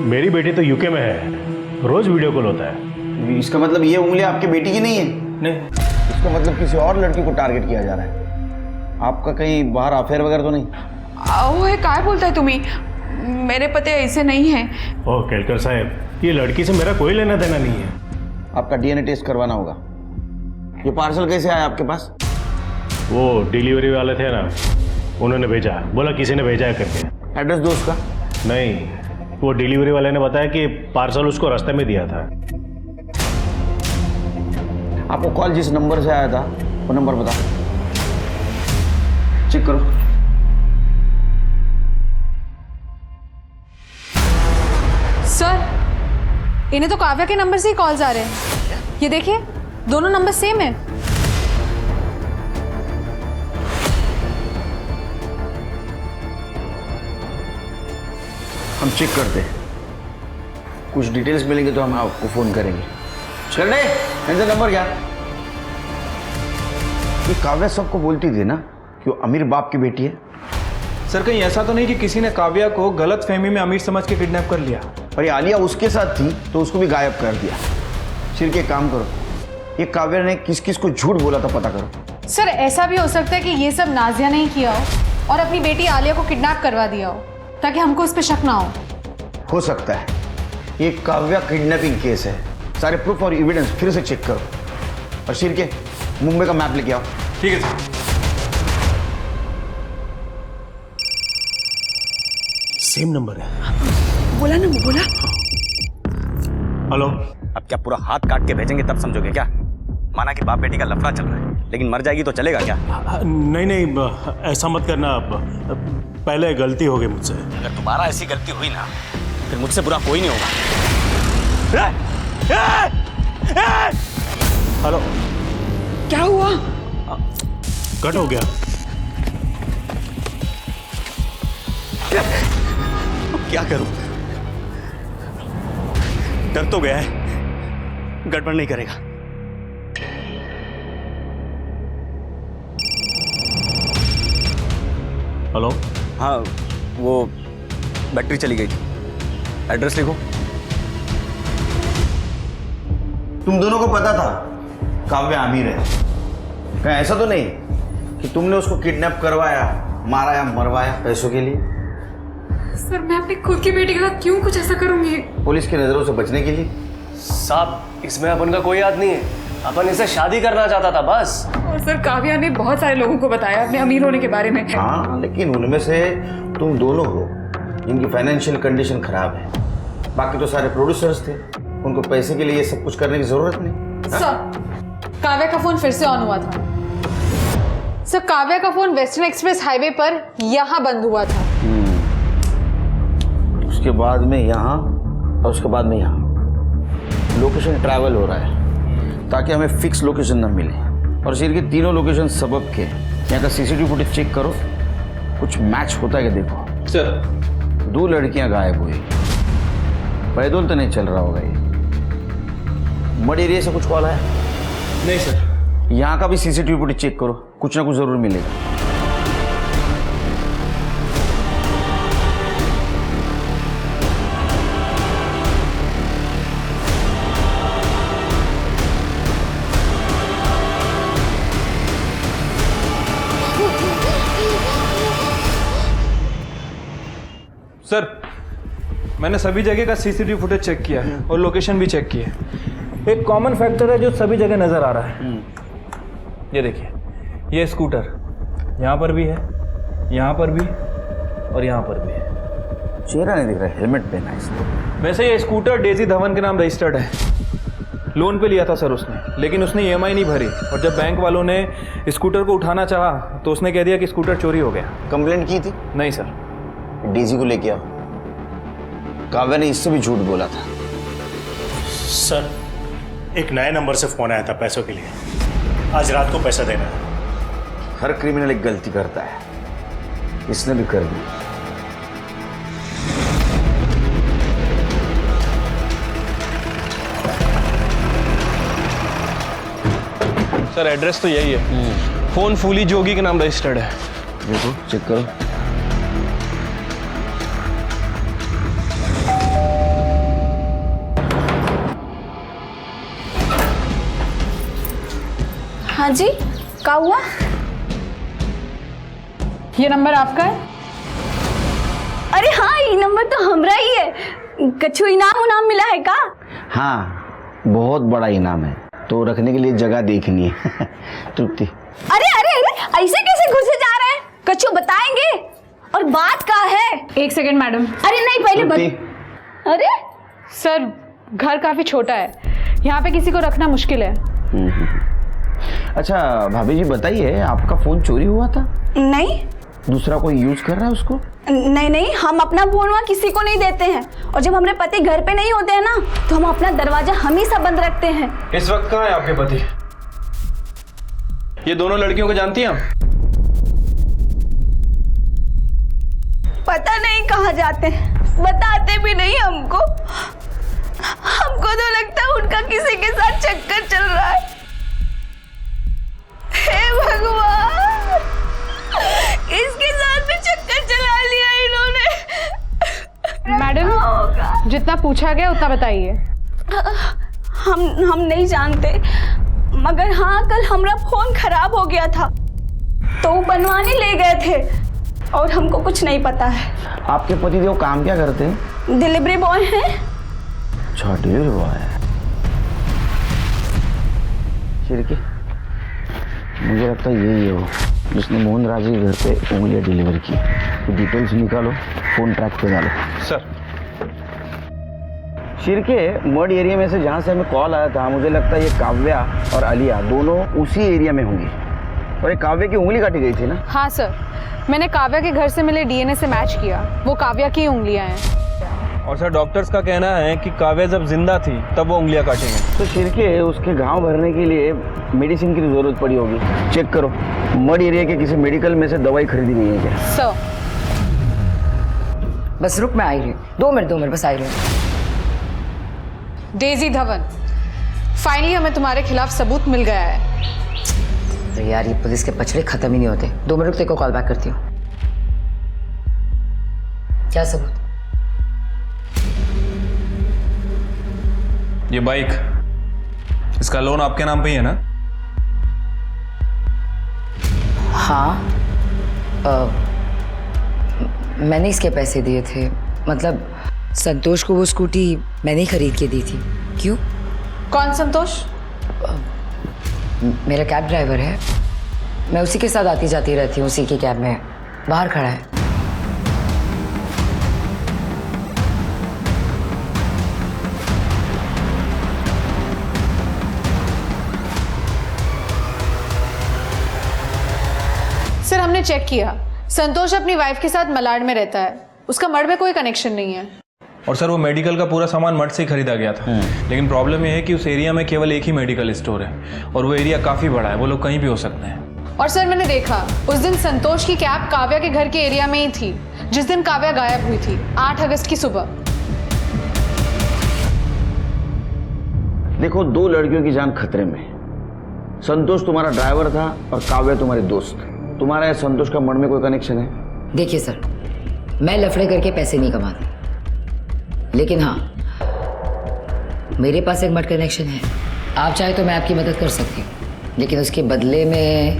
L: मेरी बेटी तो यूके में है, रोज वीडियो कॉल होता है।
J: इसका मतलब ये उंगलियां आपकी बेटी की नहीं है?
L: नहीं।
J: इसका मतलब किसी और लड़की को टारगेट किया जा रहा है। आपका कहीं बाहर अफेयर वगैरह तो नहीं?
I: अहो हे काय बोलताय तुम्ही? मेरे पति ऐसे नहीं है।
L: ओ केलकर साहब, ये लड़की से मेरा कोई लेना देना नहीं है।
J: आपका डीएनए टेस्ट करवाना होगा। ये पार्सल कैसे आया आपके पास?
L: वो डिलीवरी वाले थे ना, उन्होंने भेजा, बोला किसी ने भेजा है करके।
J: एड्रेस दो उसका।
L: नहीं, वो डिलीवरी वाले ने बताया कि पार्सल उसको रास्ते में दिया था।
J: आपको कॉल जिस नंबर से आया था वो नंबर बता, चेक करो।
I: सर इन्हें तो काव्या के नंबर से ही कॉल्स आ रहे हैं। ये देखिए दोनों नंबर सेम है।
J: हम चेक करते हैं, कुछ डिटेल्स मिलेंगे तो हम आपको फोन करेंगे। चल इनसे नंबर क्या? ये काव्या सबको बोलती थी ना कि वो अमीर बाप की बेटी है।
H: सर कहीं ऐसा तो नहीं कि किसी ने काव्या को गलत फहमी में अमीर समझ के किडनैप कर लिया?
J: और ये आलिया उसके साथ थी तो उसको भी गायब कर दिया। सिर के काम करो, ये काव्या ने किस किस को झूठ बोला था पता करो।
I: सर ऐसा भी हो सकता है कि ये सब नाजिया ने ही किया हो और अपनी बेटी आलिया को किडनैप करवा दिया हो ताकि हमको उस पर शक ना हो
J: सकता है ये काव्या किडनैपिंग केस है। सारे प्रूफ और एविडेंस फिर से चेक करो और सिर के मुंबई का मैप लेके आओ।
H: ठीक है सर।
L: सेम नंबर है।
I: बोला ना बोला।
L: हेलो।
K: अब क्या पूरा हाथ काट के भेजेंगे तब समझोगे क्या? माना कि बाप बेटी का लफड़ा चल रहा है, लेकिन मर जाएगी तो चलेगा क्या?
L: नहीं नहीं, ऐसा मत करना। पहले गलती हो गई मुझसे।
K: अगर दोबारा ऐसी गलती हुई ना फिर मुझसे बुरा कोई नहीं होगा।
L: हेलो।
I: क्या हुआ?
L: कट हो गया।
K: क्या करूं? डर तो गया है, गड़बड़ नहीं करेगा।
L: हेलो।
K: हाँ वो बैटरी चली गई थी। एड्रेस लिखो।
J: तुम दोनों को पता था काव्या अमीर है? कहीं ऐसा तो नहीं कि तुमने उसको किडनैप करवाया, मारा या मरवाया पैसों के लिए?
D: सर मैं अपनी खुद की बेटी के साथ क्यों कुछ ऐसा करूंगी?
J: पुलिस की नजरों से बचने के लिए।
G: साहब इसमें अपन का कोई याद नहीं है, अपन इससे शादी करना चाहता था बस।
D: और सर काव्या ने बहुत सारे लोगों को बताया अपने अमीर होने के बारे में।
J: हाँ लेकिन उनमें से तुम दोनों हो जिनकी फाइनेंशियल कंडीशन खराब है। बाकी तो सारे प्रोड्यूसर्स थे, उनको पैसे के लिए ये सब कुछ करने की जरूरत नहीं।
I: सर काव्या का फोन फिर से ऑन हुआ था। सर काव्या का फोन वेस्टर्न एक्सप्रेस हाईवे पर यहाँ बंद हुआ था।
J: उसके बाद में यहाँ और उसके बाद में यहाँ लोकेशन ट्रैवल हो रहा है ताकि हमें फिक्स लोकेशन न मिले। और सिर के तीनों लोकेशन सबब के यहाँ का सीसीटीवी फुटेज चेक करो, कुछ मैच होता है क्या देखो।
H: सर
J: 2 लड़कियां गायब हुई, पैदल तो नहीं चल रहा होगा ये। मड एरिया से कुछ कॉल आया?
H: नहीं सर।
J: यहाँ का भी सीसीटीवी फुटेज चेक करो, कुछ ना कुछ जरूर मिलेगा।
H: सर मैंने सभी जगह का सीसीटीवी फुटेज चेक किया है और लोकेशन भी चेक की है। एक कॉमन फैक्टर है जो सभी जगह नजर आ रहा है। ये देखिए, ये स्कूटर यहाँ पर भी है, यहाँ पर भी और यहाँ पर भी है।
J: चेहरा नहीं दिख रहा, हेलमेट पहना है इसने।
H: वैसे ये स्कूटर डेजी धवन के नाम रजिस्टर्ड है। लोन पे लिया था सर उसने, लेकिन उसने EMI नहीं भरी और जब बैंक वालों ने स्कूटर को उठाना चाहा तो उसने कह दिया कि स्कूटर चोरी हो गया।
J: कंप्लेंट की थी?
H: नहीं सर।
J: डीजी को लेके आओ। काव्या ने इससे भी झूठ बोला था।
L: सर, एक नए नंबर से फोन आया था पैसों के लिए। आज रात को पैसा देना है।
J: हर क्रिमिनल एक गलती करता है, इसने भी कर दी।
H: सर एड्रेस तो यही है। फोन फूली जोगी के नाम रजिस्टर्ड है।
J: देखो चेक करो।
I: हाँ जी, क्या हुआ? ये नंबर आपका है?
A: अरे हाँ, ये नंबर तो हमरा ही है। कछु इनाम मिला है का?
J: हाँ, बहुत बड़ा इनाम है, तो रखने के लिए जगह देखनी है। तृप्ति।
A: अरे अरे अरे, ऐसे कैसे घुसे जा रहे हैं? कछु बताएंगे? और बात का है?
I: एक सेकंड मैडम।
A: अरे नहीं, पहले अरे
I: सर, घर काफी छोटा है, यहाँ पे किसी को रखना मुश्किल है।
J: अच्छा भाभी जी बताइए, आपका फोन चोरी हुआ था?
A: नहीं।
J: दूसरा कोई यूज कर रहा है उसको?
A: नहीं नहीं, हम अपना फोन वहाँ किसी को नहीं देते हैं। और जब हमारे पति घर पे नहीं होते हैं ना, तो हम अपना दरवाजा हमेशा बंद रखते हैं।
H: इस वक्त कहाँ है आपके पति? ये दोनों लड़कियों को जानती हैं आप?
A: पता नहीं कहाँ जाते हैं, बताते भी नहीं हमको। हमको तो लगता है उनका किसी के साथ चक्कर चल रहा है। हे भगवान, इसके साथ भी चक्कर चला लिया इन्होंने।
I: मैडम, जितना पूछा गया उतना बताइए।
A: हम नहीं जानते, मगर हाँ, कल हमारा फोन खराब हो गया था तो वो बनवाने ले गए थे और हमको कुछ नहीं पता है।
J: आपके पति देव काम क्या करते हैं?
A: डिलीवरी बॉय हैं।
J: अच्छा, डिलीवरी बॉय है। शिरके, मुझे लगता है यही है वो जिसने मोहन राज के घर पे उंगलियां डिलीवर की। तो डिटेल्स निकालो, फोन ट्रैक पे डालो।
H: सर।
J: शिरके, मड एरिया में से जहाँ से हमें कॉल आया था, मुझे लगता है ये काव्या और अलिया दोनों उसी एरिया में होंगी। और ये काव्या की उंगली काटी गई थी ना?
I: हाँ सर, मैंने काव्या के घर से मिले डीएनए से मैच किया, वो काव्या की उंगलियां हैं।
H: और सर डॉक्टर्स का कहना है कि काव्या जब जिंदा थी तब वो उंगलियां काटेंगे।
J: तो शिरके, उसके घाव भरने के लिए मेडिसिन की जरूरत पड़ी होगी। चेक करो, मड एरिया के किसी मेडिकल में से दवाई खरीदी नहीं है क्या?
I: सर
F: बस रुक, मैं आ रही हूँ। 2 मिनट बस आ रही हूँ।
I: डेजी धवन, फाइनली हमें तुम्हारे खिलाफ सबूत मिल गया है।
F: अरे यार, ये पुलिस के पचड़े खत्म ही नहीं होते। 2 मिनट तेरे को कॉल बैक करती हूँ। क्या सबूत?
H: ये बाइक, इसका लोन आपके नाम पे ही है ना?
F: हाँ, मैंने इसके पैसे दिए थे। मतलब संतोष को वो स्कूटी मैंने ही खरीद के दी थी। क्यों?
I: कौन संतोष?
F: मेरा कैब ड्राइवर है, मैं उसी के साथ आती जाती रहती हूँ। उसी की कैब में बाहर खड़ा है।
I: सर, हमने चेक किया, संतोष अपनी वाइफ के साथ मलाड में रहता है, उसका मर्ड में कोई कनेक्शन नहीं है।
H: और सर वो मेडिकल का पूरा सामान मठ से ही खरीदा गया था। लेकिन प्रॉब्लम यह है कि उस एरिया में केवल एक ही मेडिकल स्टोर है और वो एरिया काफ़ी बड़ा है, वो लोग कहीं भी हो सकते हैं।
I: और सर, मैंने देखा उस दिन संतोष की कैब काव्या के घर के एरिया में ही थी जिस दिन काव्या गायब हुई थी, 8 अगस्त की सुबह।
J: देखो, 2 लड़कियों की जान खतरे में। संतोष तुम्हारा ड्राइवर था और काव्या तुम्हारी दोस्त। तुम्हारा या संतोष का मर्ड में कोई कनेक्शन है?
F: देखिए सर, मैं लफड़े करके पैसे नहीं कमाती, लेकिन हाँ, मेरे पास एक मर्ड कनेक्शन है। आप चाहे तो मैं आपकी मदद कर सकती हूँ, लेकिन उसके बदले में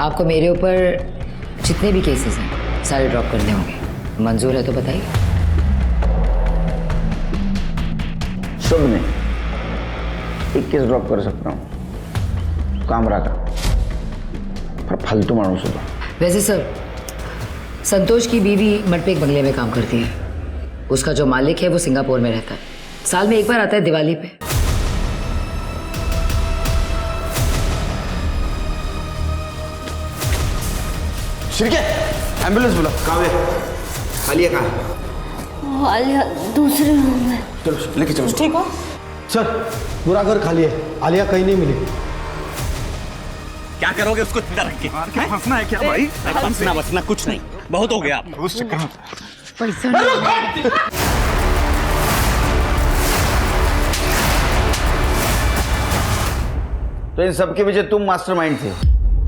F: आपको मेरे ऊपर जितने भी केसेस हैं सारे ड्रॉप करने होंगे। मंजूर है तो बताइए।
J: शुभ नहीं, 1 केस ड्रॉप कर सकता हूँ, कामरा का, पर फालतू मानूस होगा।
F: वैसे सर, संतोष की बीवी मठ पे एक बंगले में काम करती है। उसका जो मालिक है वो सिंगापुर में रहता है, साल में 1 बार आता है दिवाली पे।
J: शिरके, एम्बुलेंस बुला। काव्या, अलिया कहाँ है?
A: आलिया दूसरे रूम में।
J: चलो लेके चलो।
I: ठीक हो?
M: सर पूरा घर खाली है, आलिया कहीं नहीं मिली।
L: क्या करोगे उसको जिंदा रख के? फंसना है क्या भाई? फंसना बसना कुछ नहीं, बहुत हो गया आप। उस चक्कर में
J: तो इन सबके पीछे तुम मास्टरमाइंड थे?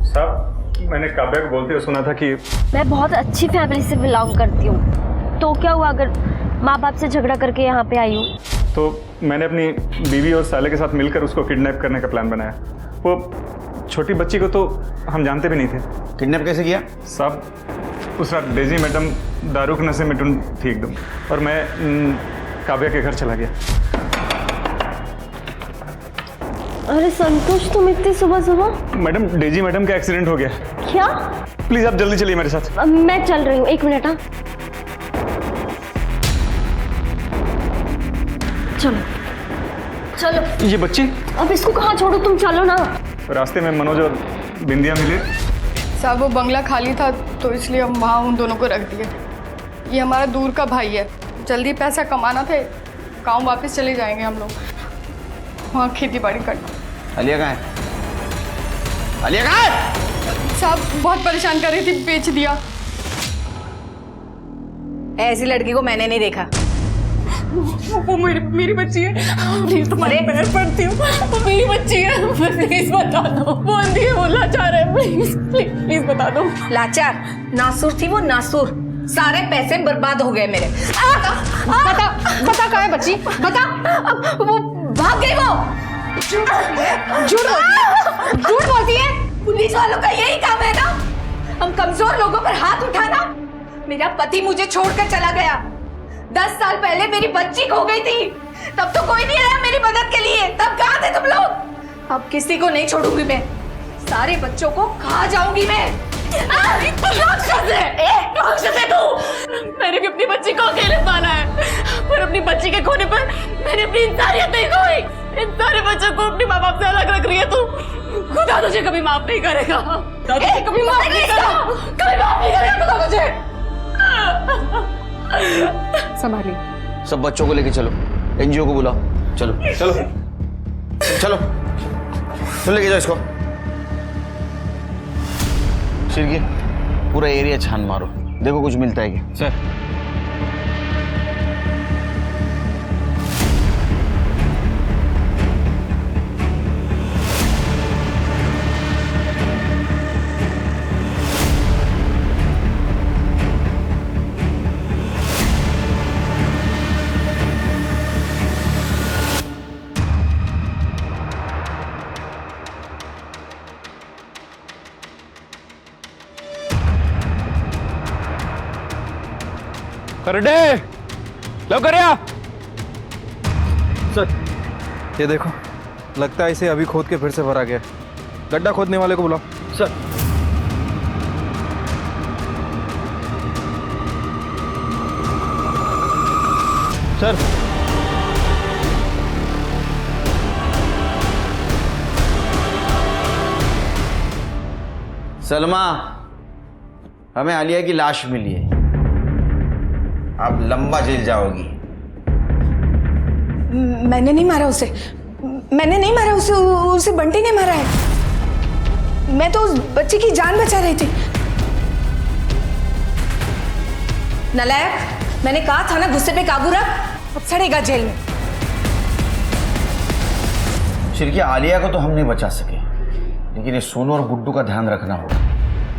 H: साहब मैंने काव्या को बोलते हुए सुना था कि
A: मैं बहुत अच्छी फैमिली से बिलोंग करती हूँ, तो क्या हुआ अगर माँ बाप से झगड़ा करके यहाँ पे आई हूँ?
H: तो मैंने अपनी बीवी और साले के साथ मिलकर उसको किडनैप करने का प्लान बनाया। वो छोटी बच्ची को तो हम जानते भी नहीं थे।
J: किडनैप कैसे किया?
H: साहब उस रात डेजी मैडम दारू के नशे में टुन थी एकदम, और मैं काव्या के घर चला गया।
A: अरे संतोष, तुम इतनी सुबह सुबह?
H: मैडम डेजी मैडम का एक्सीडेंट हो गया।
A: क्या?
H: प्लीज आप जल्दी चलिए मेरे साथ।
A: मैं चल रही हूँ, 1 मिनट। हाँ चलो चलो।
H: ये बच्ची?
A: अब इसको कहाँ छोड़ो, तुम चलो ना।
H: रास्ते में मनोज और बिंदिया मिले।
I: साहब वो बंगला खाली था तो इसलिए हम वहाँ उन दोनों को रख दिए। ये हमारा दूर का भाई है, जल्दी पैसा कमाना थे, गाँव वापस चले जाएंगे हम लोग, वहाँ खेती बाड़ी करना।
J: आलिया कहाँ है? आलिया कहाँ है?
I: साहब बहुत परेशान कर रही थी, बेच दिया।
O: ऐसी लड़की को मैंने नहीं देखा।
I: वो मेरी बच्ची है, प्लीज तुम्हारे पैर पड़ती हूँ, वो मेरी बच्ची है, प्लीज बता दो। वो अंधी है, वो लाचार है, प्लीज प्लीज प्लीज बता दो।
O: लाचार? नासुर थी वो, नासुर। सारे पैसे बर्बाद हो गए मेरे।
I: बता कहाँ है बच्ची, बता।
O: वो भाग गई, वो झूठ बोलती है। पुलिस वालों का यही काम है ना, हम कमजोर लोगों पर हाथ उठाना। मेरा पति मुझे छोड़कर चला गया, 10 साल पहले मेरी बच्ची खो गई थी, तब तो कोई नहीं आया मेरी मदद के लिए। तब कहाँ थे तुम लोग? अब किसी को नहीं छोड़ूंगी मैं, सारे बच्चों को खा जाऊंगी मैं। राक्षस है तू। मैंने भी अपनी बच्ची को अकेले पाला है, पर अपनी बच्ची के खोने पर मैंने अपनी इंसानियत नहीं खोई। इन सारे बच्चों को अपने माँ बाप से अलग रख रही है तू। खुदा तुझे कभी माफ नहीं करेगा, कभी माफ नहीं करेगा, कभी माफ नहीं करेगा खुदा तुझे।
I: संभालिए।
J: सब बच्चों को लेके चलो, एनजीओ को बुलाओ। चलो चलो चलो, तुम लेके जाओ इसको। सिरकी पूरा एरिया छान मारो, देखो कुछ मिलता है क्या।
H: सर करडे लवकर या।
M: सर
H: ये देखो, लगता है इसे अभी खोद के फिर से भरा गया। गड्ढा खोदने वाले को बुलाओ।
M: सर सर
J: सलमा, हमें आलिया की लाश मिली है, आप लंबा जेल जाओगी।
O: मैंने नहीं मारा उसे, मैंने नहीं मारा उसे, उसे बंटी ने मारा है। मैं तो उस बच्ची की जान बचा रही थी। नालायक, मैंने कहा था ना गुस्से पे काबू रख, अब सड़ेगा जेल में।
J: शिरकी, आलिया को तो हम नहीं बचा सके, लेकिन ये सोनू और गुड्डू का ध्यान रखना होगा।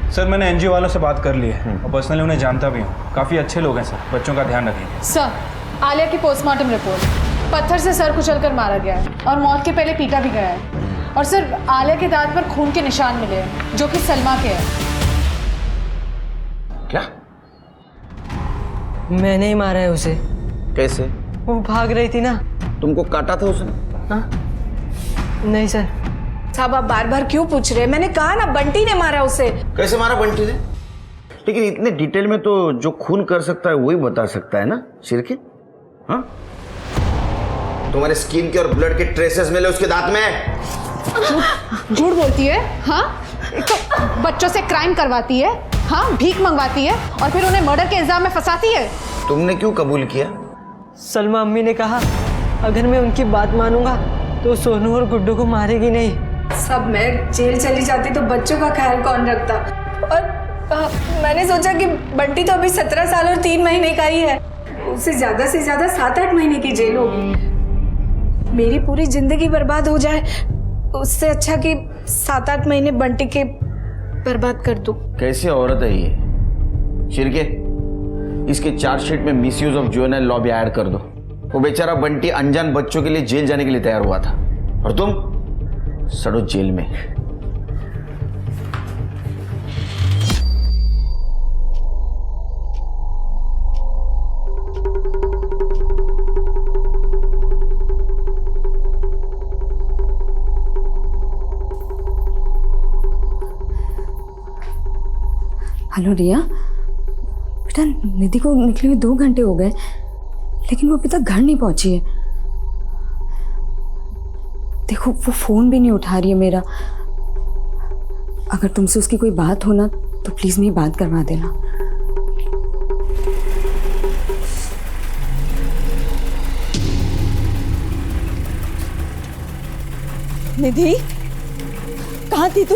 H: सर मैंने एनजीओ वालों से बात कर ली है और पर्सनली उन्हें जानता भी हूँ, काफ़ी अच्छे लोग हैं सर, बच्चों का ध्यान रखेंगे।
I: सर, आलिया की पोस्टमार्टम रिपोर्ट, पत्थर से सर कुचलकर मारा गया है और मौत के पहले पीटा भी गया है। और सर आलिया के दांत पर खून के निशान मिले हैं जो कि सलमा के हैं।
J: क्या?
F: मैंने ही मारा है उसे।
J: कैसे?
F: वो भाग रही थी ना।
J: तुमको काटा था उसने?
F: हाँ? नहीं सर।
O: साहब आप बार बार क्यों पूछ रहे हैं? मैंने कहा ना बंटी ने मारा उसे।
J: कैसे मारा बंटी ने? लेकिन इतने डिटेल में तो जो खून कर सकता है वही बता सकता है ना शिरकी। हाँ, तुम्हारे स्किन के और ब्लड के ट्रेसेस मिले उसके दांत में।
I: झूठ बोलती है। हाँ, तो बच्चों से क्राइम करवाती है, हाँ भीख मंगवाती है और फिर उन्हें मर्डर के इल्जाम में फंसाती है।
J: तुमने क्यों कबूल किया?
P: सलमा अम्मी ने कहा अगर मैं उनकी बात मानूंगा तो सोनू और गुड्डू को मारेगी नहीं।
I: सब मैं जेल चली जाती तो बच्चों का ख्याल कौन रखता? और मैंने सोचा कि बंटी तो अभी 17 साल और 3 महीने का ही है, उससे ज़्यादा से ज़्यादा 7-8 महीने की जेल होगी। मेरी पूरी जिंदगी बर्बाद हो जाए उससे अच्छा कि 7-8 महीने बंटी के बर्बाद कर दूं।
J: कैसी औरत है ये? शिरके, इसके चार्जशीट में मिसयूज ऑफ जुवेनाइल लॉ भी ऐड कर दो। वो बेचारा बंटी अनजान बच्चों के लिए जेल जाने के लिए तैयार हुआ था और तुम सड़ो जेल में।
D: हेलो रिया, बेटा निधि को निकले हुए 2 घंटे हो गए लेकिन वो अभी तक घर नहीं पहुंची है। देखो वो फोन भी नहीं उठा रही है मेरा। अगर तुमसे उसकी कोई बात हो ना तो प्लीज मेरी बात करवा देना।
Q: निधि, कहाँ थी तू?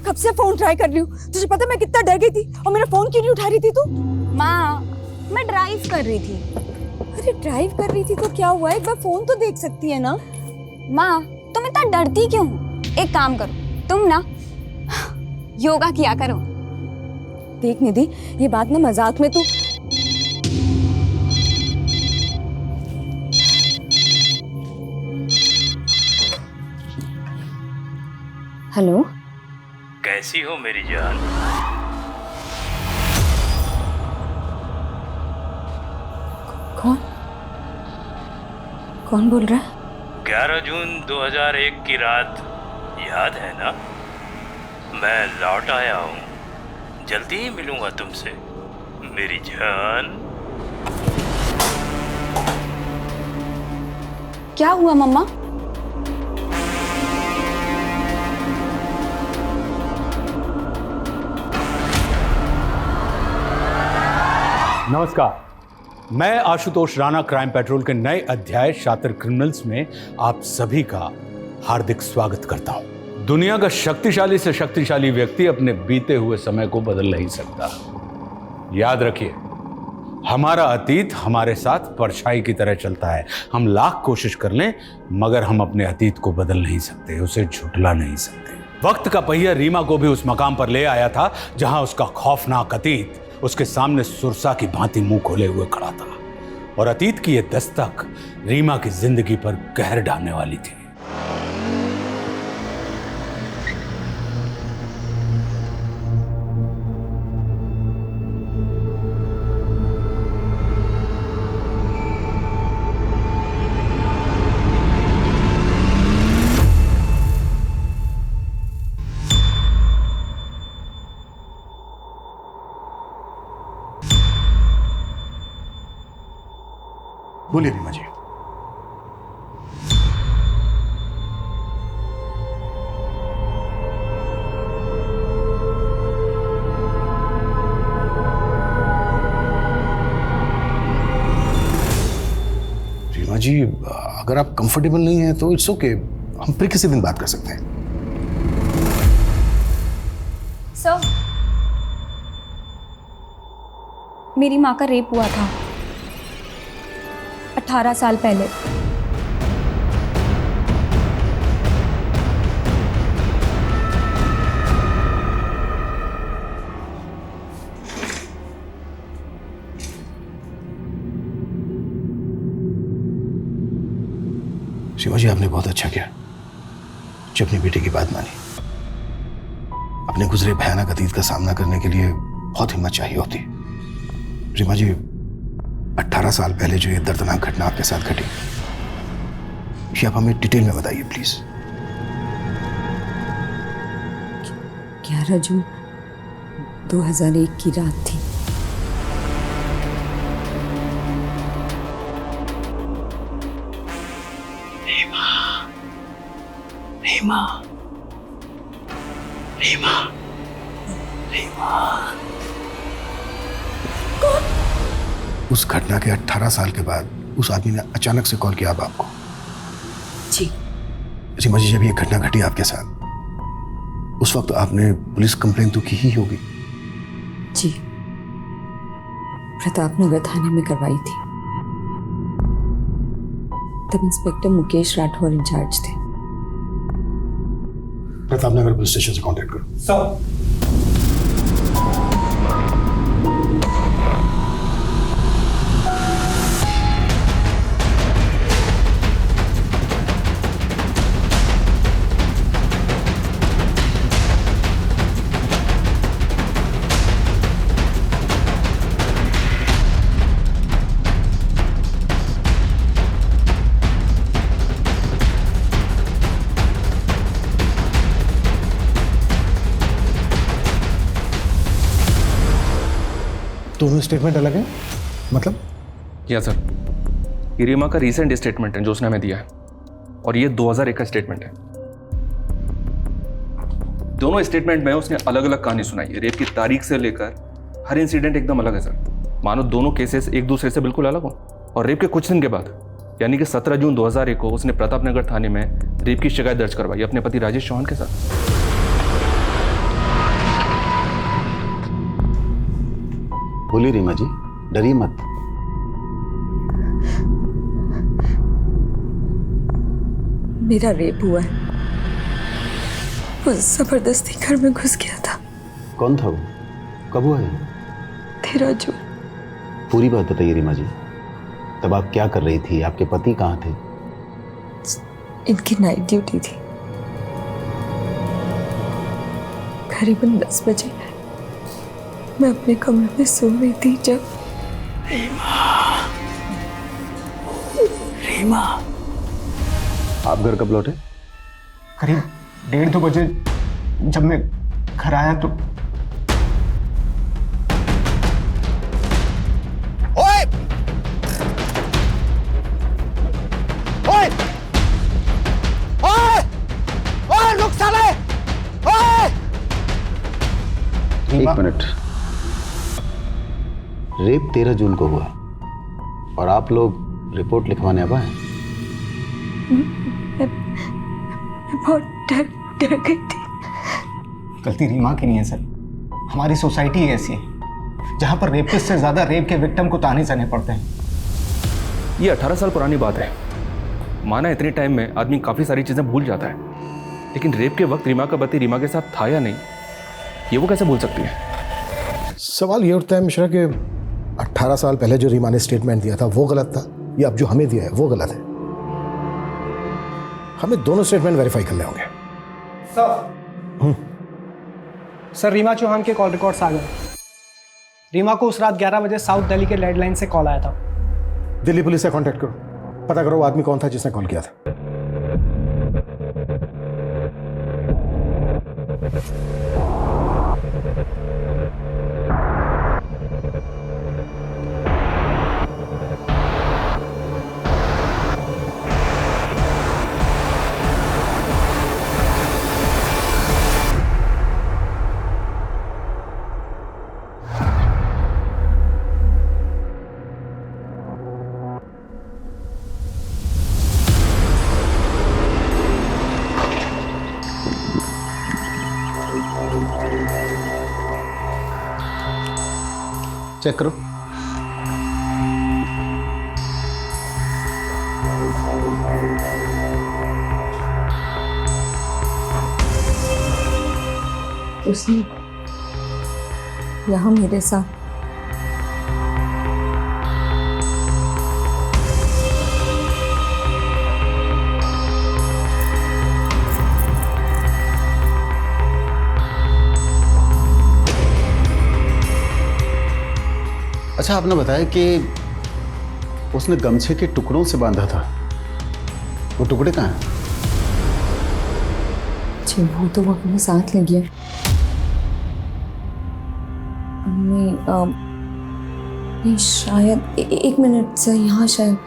Q: कब से फोन ट्राई कर रही हूँ, तुझे पता मैं कितना डर गई थी और मेरा फोन क्यों नहीं उठा रही थी तू?
O: माँ, मैं ड्राइव कर रही थी।
Q: अरे ड्राइव कर रही थी तो क्या हुआ, एक बार फोन तो देख सकती है ना।
O: माँ, तुम इतना डरती क्यों? एक काम करो, तुम ना योगा किया करो।
Q: देख निधि, ये बात ना मजाक में तू।
D: हेलो,
L: कैसी हो मेरी जान?
D: कौन बोल रहा है?
L: 11 जून 2001 की रात याद है ना? मैं लौट आया हूँ, जल्दी ही मिलूंगा तुमसे मेरी जान।
O: क्या हुआ मम्मा?
C: नमस्कार, मैं आशुतोष राणा क्राइम पेट्रोल के नए अध्याय शातिर क्रिमिनल्स में आप सभी का हार्दिक स्वागत करता हूं। दुनिया का शक्तिशाली से शक्तिशाली व्यक्ति अपने बीते हुए समय को बदल नहीं सकता। याद रखिए, हमारा अतीत हमारे साथ परछाई की तरह चलता है। हम लाख कोशिश कर लें मगर हम अपने अतीत को बदल नहीं सकते, उसे झुठला नहीं सकते। वक्त का पहिया रीमा को भी उस मकाम पर ले आया था जहां उसका खौफनाक अतीत उसके सामने सुरसा की भांति मुंह खोले हुए खड़ा था और अतीत की यह दस्तक रीमा की जिंदगी पर कहर डालने वाली थी।
E: बोलिए रीमा जी।
R: रीमा जी, अगर आप कंफर्टेबल नहीं हैं तो इट्स ओके, हम फिर किसी दिन बात कर सकते हैं।
O: सर, मेरी माँ का रेप हुआ था 18 साल पहले।
R: शिवा जी, आपने बहुत अच्छा किया जो अपनी बेटी की बात मानी। अपने गुजरे भयानक अतीत का सामना करने के लिए बहुत हिम्मत चाहिए होती। रीमा जी, 18 साल पहले जो ये दर्दनाक घटना आपके साथ घटी, ये आप हमें डिटेल में बताइए प्लीज।
D: 11 जून 2001 की रात थी।
R: रीमा, रीमा, रीमा। उस घटना के 18 साल के बाद उस आदमी ने अचानक से कॉल किया आपको?
Q: जी।
R: रीमा जी, जब ये घटना घटी आपके साथ, उस वक्त आपने पुलिस कंप्लेन तो की ही होगी?
Q: जी, प्रतापनगर थाने में करवाई थी। तब इंस्पेक्टर मुकेश राठौर इंचार्ज थे।
R: प्रतापनगर पुलिस स्टेशन से कांटेक्ट करो।
G: सर।
R: दोनों स्टेटमेंट अलग है? मतलब?
H: या सर, ये रीमा का रीसेंट स्टेटमेंट है जो उसने हमें दिया है, और ये 2001 का स्टेटमेंट है। दोनों स्टेटमेंट में उसने अलग अलग कहानी सुनाई है। रेप की तारीख से लेकर हर इंसिडेंट एकदम अलग है सर। मानो दोनों केसेस एक दूसरे से बिल्कुल अलग हो। और रेप के कुछ दिन के बाद, यानी कि 17 जून 2001 को उसने प्रतापनगर थाने में रेप की शिकायत दर्ज करवाई अपने पति राजेश चौहान के साथ।
J: बोलिए रीमा जी, डरिए मत।
Q: मेरा रेप हुआ है। वो जबरदस्ती घर में घुस गया था।
J: कौन था वो? कब हुआ है?
Q: 13 जून।
J: पूरी बात बताइए रीमा जी। तब आप क्या कर रही थी? आपके पति कहाँ थे?
Q: इनकी नाइट ड्यूटी थी। करीबन 10 बजे मैं अपने कमरे में सो रही थी जब
J: रीमा, आप घर कब लौटे?
G: करीब 1:30-2 बजे जब मैं घर आया तो
R: ओए! ओए! ओए! ओए, रुक साले! ओए!
J: एक मिनट। रेप 13 जून को हुआ और आप लोग रिपोर्ट लिखवाने अब आए?
Q: मैं बहुत डर गई थी।
G: गलती रीमा की नहीं है सर। हमारी सोसाइटी ऐसी है जहां पर रेपिस्ट से ज्यादा रेप के विक्टिम को ताने सहने पड़ते हैं।
H: ये 18 साल पुरानी बात है। माना इतने टाइम में आदमी काफ़ी सारी चीज़ें भूल जाता है, लेकिन रेप के वक्त रीमा का पति रीमा के साथ था या नहीं, ये वो कैसे भूल सकती है?
R: सवाल ये उठता है मिश्रा कि 18 साल पहले जो रीमा ने स्टेटमेंट दिया था वो गलत था, या अब जो हमें दिया है वो गलत है? हमें दोनों स्टेटमेंट वेरीफाई करने होंगे।
G: सर, रीमा चौहान के कॉल रिकॉर्ड्स आ गए। रीमा को उस रात 11 बजे साउथ दिल्ली के लैंडलाइन से कॉल आया था।
R: दिल्ली पुलिस से कांटेक्ट करो, पता करो वो आदमी कौन था जिसने कॉल किया था। चेक करो।
Q: उसने यहाँ मेरे साथ
J: अच्छा, आपने बताया कि उसने गमछे के टुकड़ों से बांधा था। वो टुकड़े कहाँ हैं?
Q: जी वो तो वो अपने साथ ले गया। मैं शायद एक मिनट से यहाँ शायद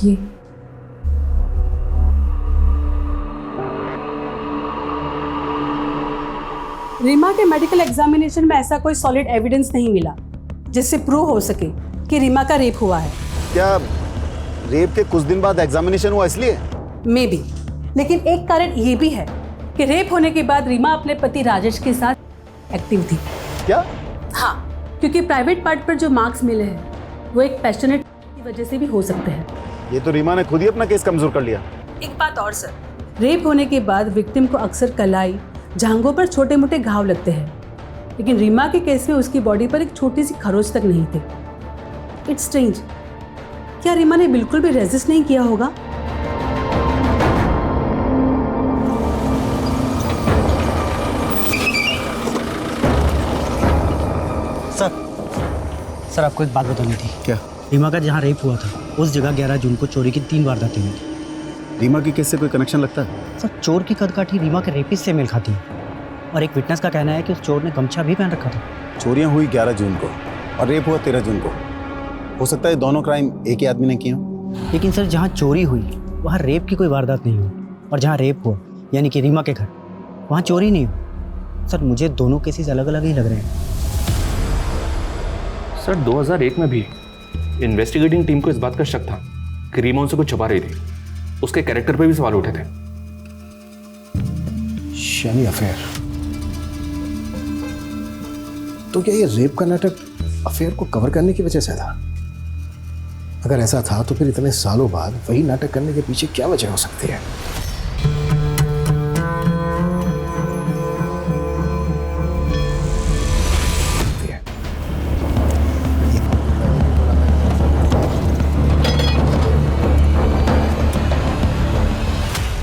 Q: ये
S: रीमा के मेडिकल एग्जामिनेशन में ऐसा कोई सॉलिड एविडेंस नहीं मिला जिससे प्रूव हो सके कि रीमा का रेप हुआ है।
E: क्या रेप के कुछ दिन बाद एग्जामिनेशन हुआ इसलिए?
S: मे बी, लेकिन एक कारण ये भी है कि रेप होने के बाद रीमा अपने पति राजेश के साथ एक्टिव थी।
E: क्या?
S: हाँ, क्योंकि प्राइवेट पार्ट पर जो मार्क्स मिले हैं वो एक पैशनेट की वजह से भी हो सकते हैं।
E: ये तो रीमा ने खुद ही अपना केस कमजोर कर लिया।
S: एक बात और सर, रेप होने के बाद विक्टिम को अक्सर कलाई, जांघों पर छोटे मोटे घाव लगते हैं, लेकिन रीमा के केस में उसकी बॉडी पर एक छोटी सी खरोच तक नहीं थी। इट्स स्ट्रेंज, क्या रीमा ने बिल्कुल भी रेजिस्ट नहीं किया होगा?
N: सर आपको एक बात बतानी थी।
E: क्या?
N: रीमा का जहाँ रेप हुआ था उस जगह 11 जून को चोरी की 3 वारदातें हुई थी।
E: रीमा की केस से कोई कनेक्शन लगता है?
N: सर चोर की कदकाठी रीमा के रेपिस्ट से मेल खाती है और एक विटनेस का कहना है कि उस चोर ने गमछा भी पहन रखा था।
E: चोरियां हुई 11 जून को और रेप हुआ 13 जून को। हो सकता है दोनों क्राइम एक ही आदमी ने किए हों।
N: लेकिन सर जहाँ चोरी हुई वहाँ रेप की कोई वारदात नहीं हुई और जहाँ रेप हुआ यानी कि रीमा के घर वहाँ चोरी नहीं हुई। सर मुझे दोनों केसेस अलग अलग ही लग रहे हैं।
T: सर 2001 में भी इन्वेस्टिगेटिंग टीम को इस बात का शक था कि रीमा उनसे कुछ छुपा रही थी। उसके कैरेक्टर पे भी सवाल उठे थे।
R: शनि अफेयर। तो क्या ये रेप का नाटक अफेयर को कवर करने की वजह से था? अगर ऐसा था तो फिर इतने सालों बाद वही नाटक करने के पीछे क्या वजह हो सकती है?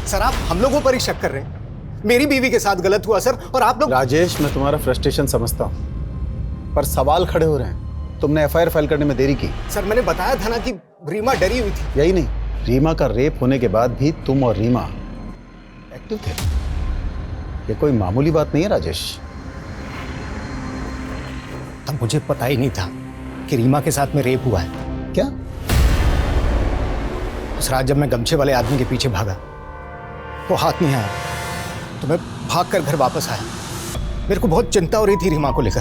U: सर आप हम लोगों पर ही शक कर रहे हैं। मेरी बीवी के साथ गलत हुआ सर, और आप लोग।
E: राजेश, मैं तुम्हारा फ्रस्ट्रेशन समझता हूँ, पर सवाल खड़े हो रहे हैं। तुमने एफआईआर फाइल करने में देरी की।
U: सर मैंने बताया था ना कि रीमा डरी हुई थी।
E: यही नहीं, रीमा का रेप होने के बाद भी तुम और रीमा एक्टिव थे। ये कोई मामूली बात नहीं है राजेश।
U: तब मुझे पता ही नहीं था कि रीमा के साथ में रेप हुआ है।
E: क्या?
U: उस रात जब मैं गमछे वाले आदमी के पीछे भागा, वो हाथ नहीं आया, तो मैं भागकर घर वापस आया। मेरे को बहुत चिंता हो रही थी रीमा को लेकर।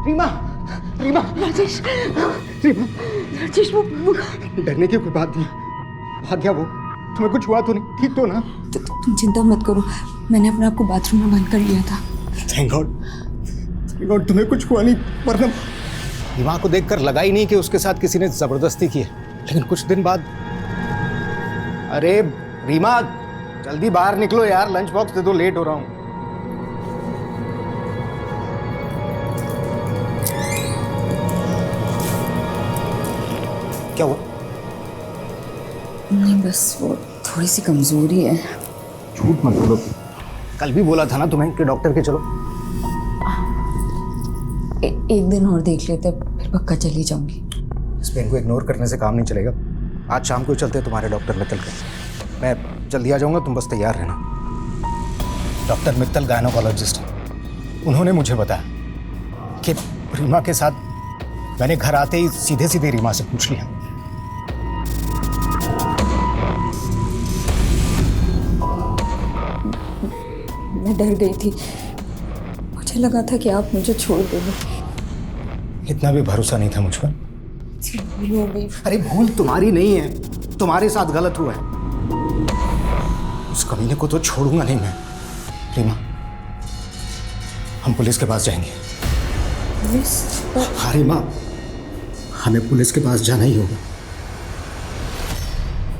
U: रीमा, रीमा,
Q: राजेश,
U: रीमा,
Q: राजेश वो
U: डरने की कोई बात नहीं। भाग गया वो। तुम्हें कुछ हुआ तो नहीं? ठीक तो ना?
Q: तुम चिंता मत करो, मैंने अपने आप को बाथरूम में बंद कर लिया था।
U: थैंक गॉड तुम्हें कुछ हुआ नहीं, वरना रीमा को देखकर लगा ही नहीं कि उसके साथ किसी ने जबरदस्ती की है। लेकिन कुछ दिन बाद, अरे रीमा जल्दी बाहर निकलो यार, लंच बॉक्स दे दो, लेट हो रहा हूं। क्या हुआ?
Q: नहीं बस वो थोड़ी सी कमजोरी है।
U: झूठ मत बोलो, कल भी बोला था ना तुम्हें कि डॉक्टर के चलो।
Q: एक दिन और देख लेते, फिर पक्का चली जाऊंगी।
U: इस पेन को इग्नोर करने से काम नहीं चलेगा। आज शाम को चलते हैं तुम्हारे डॉक्टर मित्तल के। मैं जल्दी आ जाऊंगा, तुम बस तैयार रहना। डॉक्टर मित्तल गायनोकोलॉजिस्ट हैं। उन्होंने मुझे बताया कि रीमा के साथ मैंने घर आते ही सीधे सीधे रीमा से पूछ लिया।
Q: मैं डर गई थी, मुझे लगा था कि आप मुझे छोड़ दोगे।
U: इतना भी भरोसा नहीं था मुझ पर।
Q: भूल हो गई।
U: अरे भूल तुम्हारी नहीं है, तुम्हारे साथ गलत हुआ है। उस कमीने को तो छोड़ूंगा नहीं मैं। रीमा, हम पुलिस के पास जाएंगे।
Q: पुलिस?
U: हाँ रीमा, हमें पुलिस के पास जाना ही होगा।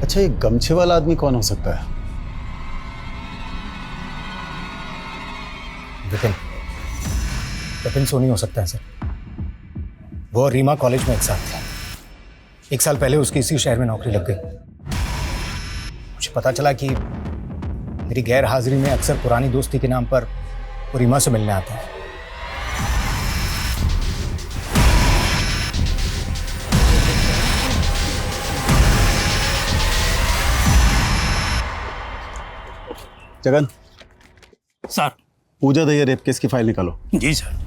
E: अच्छा, ये गमछे वाला आदमी कौन हो सकता है?
U: विपिन सोनी हो सकता है सर। वो और रीमा कॉलेज में एक साथ थे। 1 साल पहले उसकी इसी शहर में नौकरी लग गई। मुझे पता चला कि मेरी गैर हाजिरी में अक्सर पुरानी दोस्ती के नाम पर वो रीमा से मिलने आता है।
E: जगन
L: सर,
E: पूजा दहिया रेप केस की फाइल निकालो।
L: जी सर।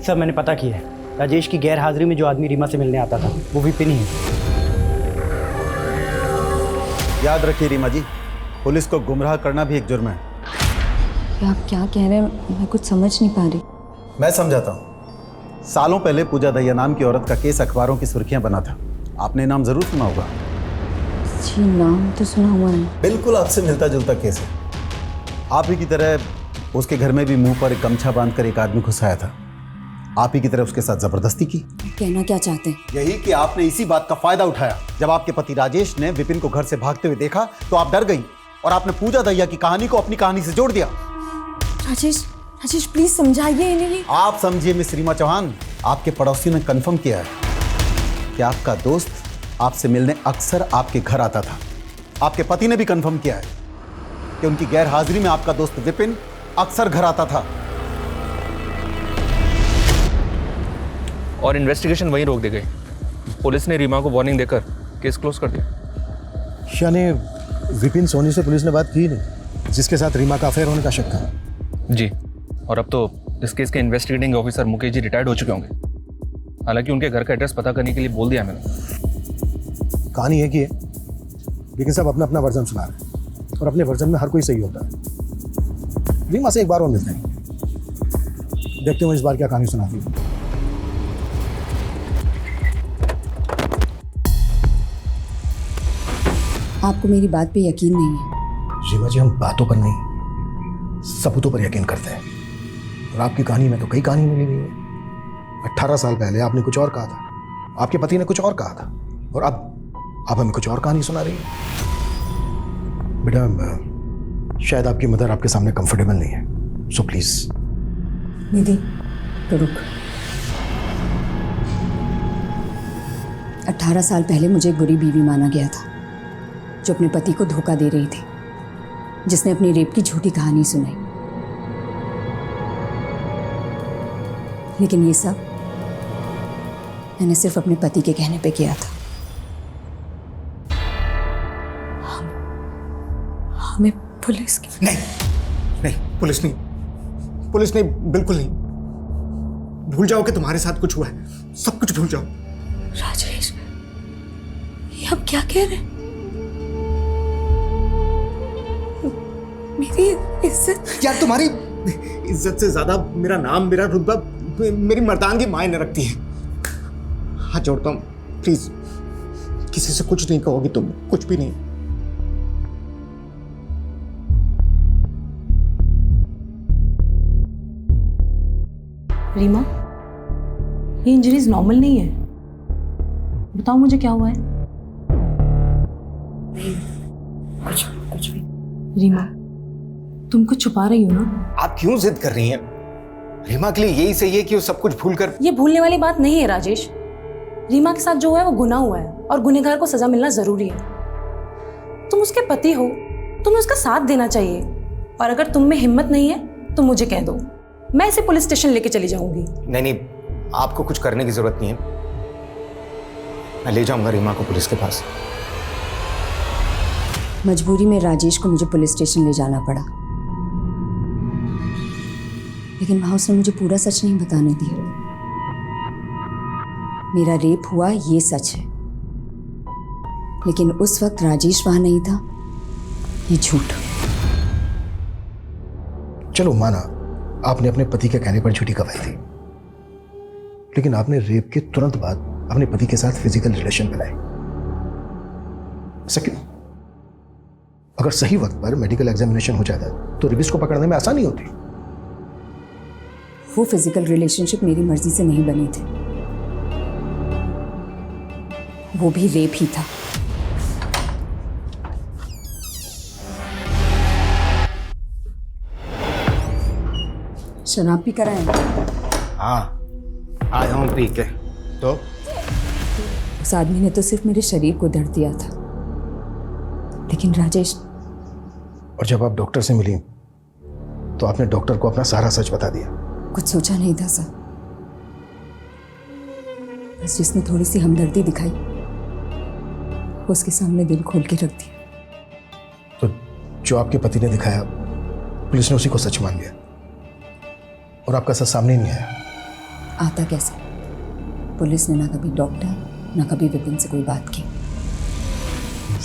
N: सब मैंने पता किया है। राजेश की गैर हाजिरी में जो आदमी रीमा से मिलने आता था वो विपिन ही है।
B: याद रखिए रीमा जी, पुलिस को गुमराह करना भी एक जुर्म है।
Q: आप क्या कह रहे हैं, मैं कुछ समझ नहीं पा रही।
B: मैं समझाता हूँ। सालों पहले पूजा दहिया नाम की औरत का केस अखबारों की सुर्खियां बना था। आपने नाम जरूर सुना होगा।
Q: जी नाम तो सुना हुआ है।
B: बिल्कुल आपसे मिलता जुलता केस है। आप ही की तरह उसके घर में भी मुंह पर एक गमछा बांधकर एक आदमी घुस आया था। आप ही की तरह उसके साथ जबरदस्ती की।
Q: कहना क्या चाहते हैं?
B: यही कि आपने इसी बात का फायदा उठाया। जब आपके पति राजेश ने विपिन को घर से भागते हुए देखा तो आप डर गई और आपने पूजा दहिया की कहानी को अपनी कहानी से जोड़ दिया।
Q: राजेश, राजेश प्लीज समझाइए इन्हें।
B: आप समझिए मिस रीमा चौहान, आपके पड़ोसियों ने कंफर्म किया है कि आपका दोस्त आपसे मिलने अक्सर आपके घर आता था। आपके पति ने भी कंफर्म किया है कि उनकी गैर हाजिरी में आपका दोस्त विपिन अक्सर घर आता था।
T: और इन्वेस्टिगेशन वहीं रोक दी गई। पुलिस ने रीमा को वार्निंग देकर केस क्लोज कर दिया।
U: यानी विपिन सोनी से पुलिस ने बात की नहीं, जिसके साथ रीमा का अफेयर होने का शक था।
T: जी, और अब तो इस केस के investigating officer Mukesh ji retired हो चुके होंगे। हालांकि उनके घर का एड्रेस पता करने के लिए बोल दिया मैंने।
U: कहानी एक ही है, लेकिन सब अपना अपना वर्जन सुना रहे हैं और अपने वर्जन में हर कोई सही होता है। रीमा से एक बार और मिलते हैं, देखते हैं इस बार क्या कहानी सुनाती है।
Q: आपको मेरी बात पे यकीन नहीं है?
U: रीमा जी, हम बातों पर नहीं सबूतों पर यकीन करते हैं। और आपकी कहानी में तो कई कहानी मिली हुई है। 18 साल पहले आपने कुछ और कहा था, आपके पति ने कुछ और कहा था, और अब आप हमें कुछ और कहानी सुना रही है। बेटा, शायद आपकी मदर आपके सामने कंफर्टेबल नहीं है, सो प्लीज।
Q: निधि तो रुक। 18 साल पहले मुझे एक बुरी बीवी माना गया था जो अपने पति को धोखा दे रही थी, जिसने अपनी रेप की झूठी कहानी सुनाई। लेकिन ये सब मैंने सिर्फ अपने पति के कहने पे किया था। हमें पुलिस की
U: नहीं, पुलिस नहीं, पुलिस नहीं, बिल्कुल नहीं। भूल जाओ कि तुम्हारे साथ कुछ हुआ है, सब कुछ भूल जाओ।
Q: राजेश, ये आप क्या कह रहे हैं? मेरी इज्जत?
U: यार, तुम्हारी इज्जत से ज्यादा मेरा नाम, मेरा रुतबा, मेरी मर्दानगी मायने रखती है। हाथ जोड़ता हूँ, प्लीज किसी से कुछ नहीं कहोगी तुम, कुछ भी नहीं।
S: रीमा, ये इंजरीज नॉर्मल नहीं है। बताओ मुझे क्या हुआ है? कुछ भी। रीमा, तुम कुछ छुपा रही हो ना?
U: आप क्यों जिद कर रही हैं? रीमा के लिए यही सही है कि वो सब कुछ भूल कर।
S: ये भूलने वाली बात नहीं है राजेश। रीमा के साथ जो हुआ है वो गुनाह हुआ है और गुनहगार को सजा मिलना जरूरी है। तुम उसके पति हो, तुम्हें उसका साथ देना चाहिए। और अगर तुम में हिम्मत नहीं है तो मुझे कह दो, मैं इसे पुलिस स्टेशन लेके चली जाऊंगी।
U: नहीं, आपको कुछ करने की जरूरत नहीं है। मैं ले जाऊंगा रीमा को पुलिस के पास।
Q: मजबूरी में राजेश को मुझे पुलिस स्टेशन ले जाना पड़ा, लेकिन वहां उसने मुझे पूरा सच नहीं बताने दिया। मेरा रेप हुआ ये सच है, लेकिन उस वक्त राजेश वहां नहीं था, ये झूठ।
U: चलो माना, आपने अपने पति के कहने पर झूठी गवाही दी, लेकिन आपने रेप के तुरंत बाद अपने पति के साथ फिजिकल रिलेशन बनाए। ऐसा क्यों? अगर सही वक्त पर मेडिकल एग्जामिनेशन हो जाता तो रेपिस्ट को पकड़ने में आसानी होती।
Q: वो फिजिकल रिलेशनशिप मेरी मर्जी से नहीं बनी थी, वो भी रेप ही था। शराब पी कर आए?
U: हाँ, आया हूं पी के। तो
Q: उस आदमी ने तो सिर्फ मेरे शरीर को दर्द दिया था, लेकिन राजेश।
U: और जब आप डॉक्टर से मिली तो आपने डॉक्टर को अपना सारा सच बता दिया।
Q: कुछ सोचा नहीं था सर, बस जिसने थोड़ी सी हमदर्दी दिखाई उसके सामने दिल खोल के रख दिया।
U: तो जो आपके पति ने दिखाया, पुलिस ने उसी को सच मान लिया और आपका सच सामने नहीं आया।
Q: आता कैसे? पुलिस ने ना कभी डॉक्टर ना कभी विपिन से कोई बात की।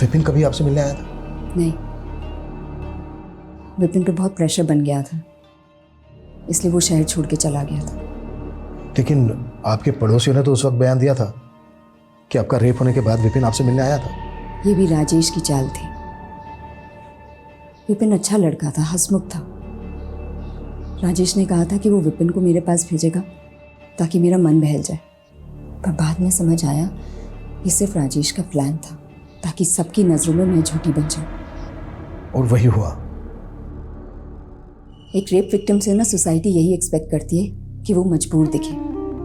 R: विपिन कभी आपसे मिलने आया था?
Q: नहीं, विपिन पे बहुत प्रेशर बन गया था, इसलिए वो शहर छोड़ के चला गया था।
R: लेकिन आपके पड़ोसियों ने तो उस वक्त बयान दिया था कि आपका रेप होने के बाद विपिन आपसे मिलने आया था।
Q: ये भी राजेश की चाल थी। विपिन अच्छा लड़का था, हंसमुख था। राजेश ने कहा था कि वो विपिन को मेरे पास भेजेगा ताकि मेरा मन बहल जाए, पर बाद में समझ आया ये सिर्फ राजेश का प्लान था ताकि सबकी नजरों में मैं झूठी बन जाऊं।
R: और वही हुआ।
Q: एक रेप विक्टिम से ना सोसाइटी यही एक्सपेक्ट करती है कि वो मजबूर दिखे,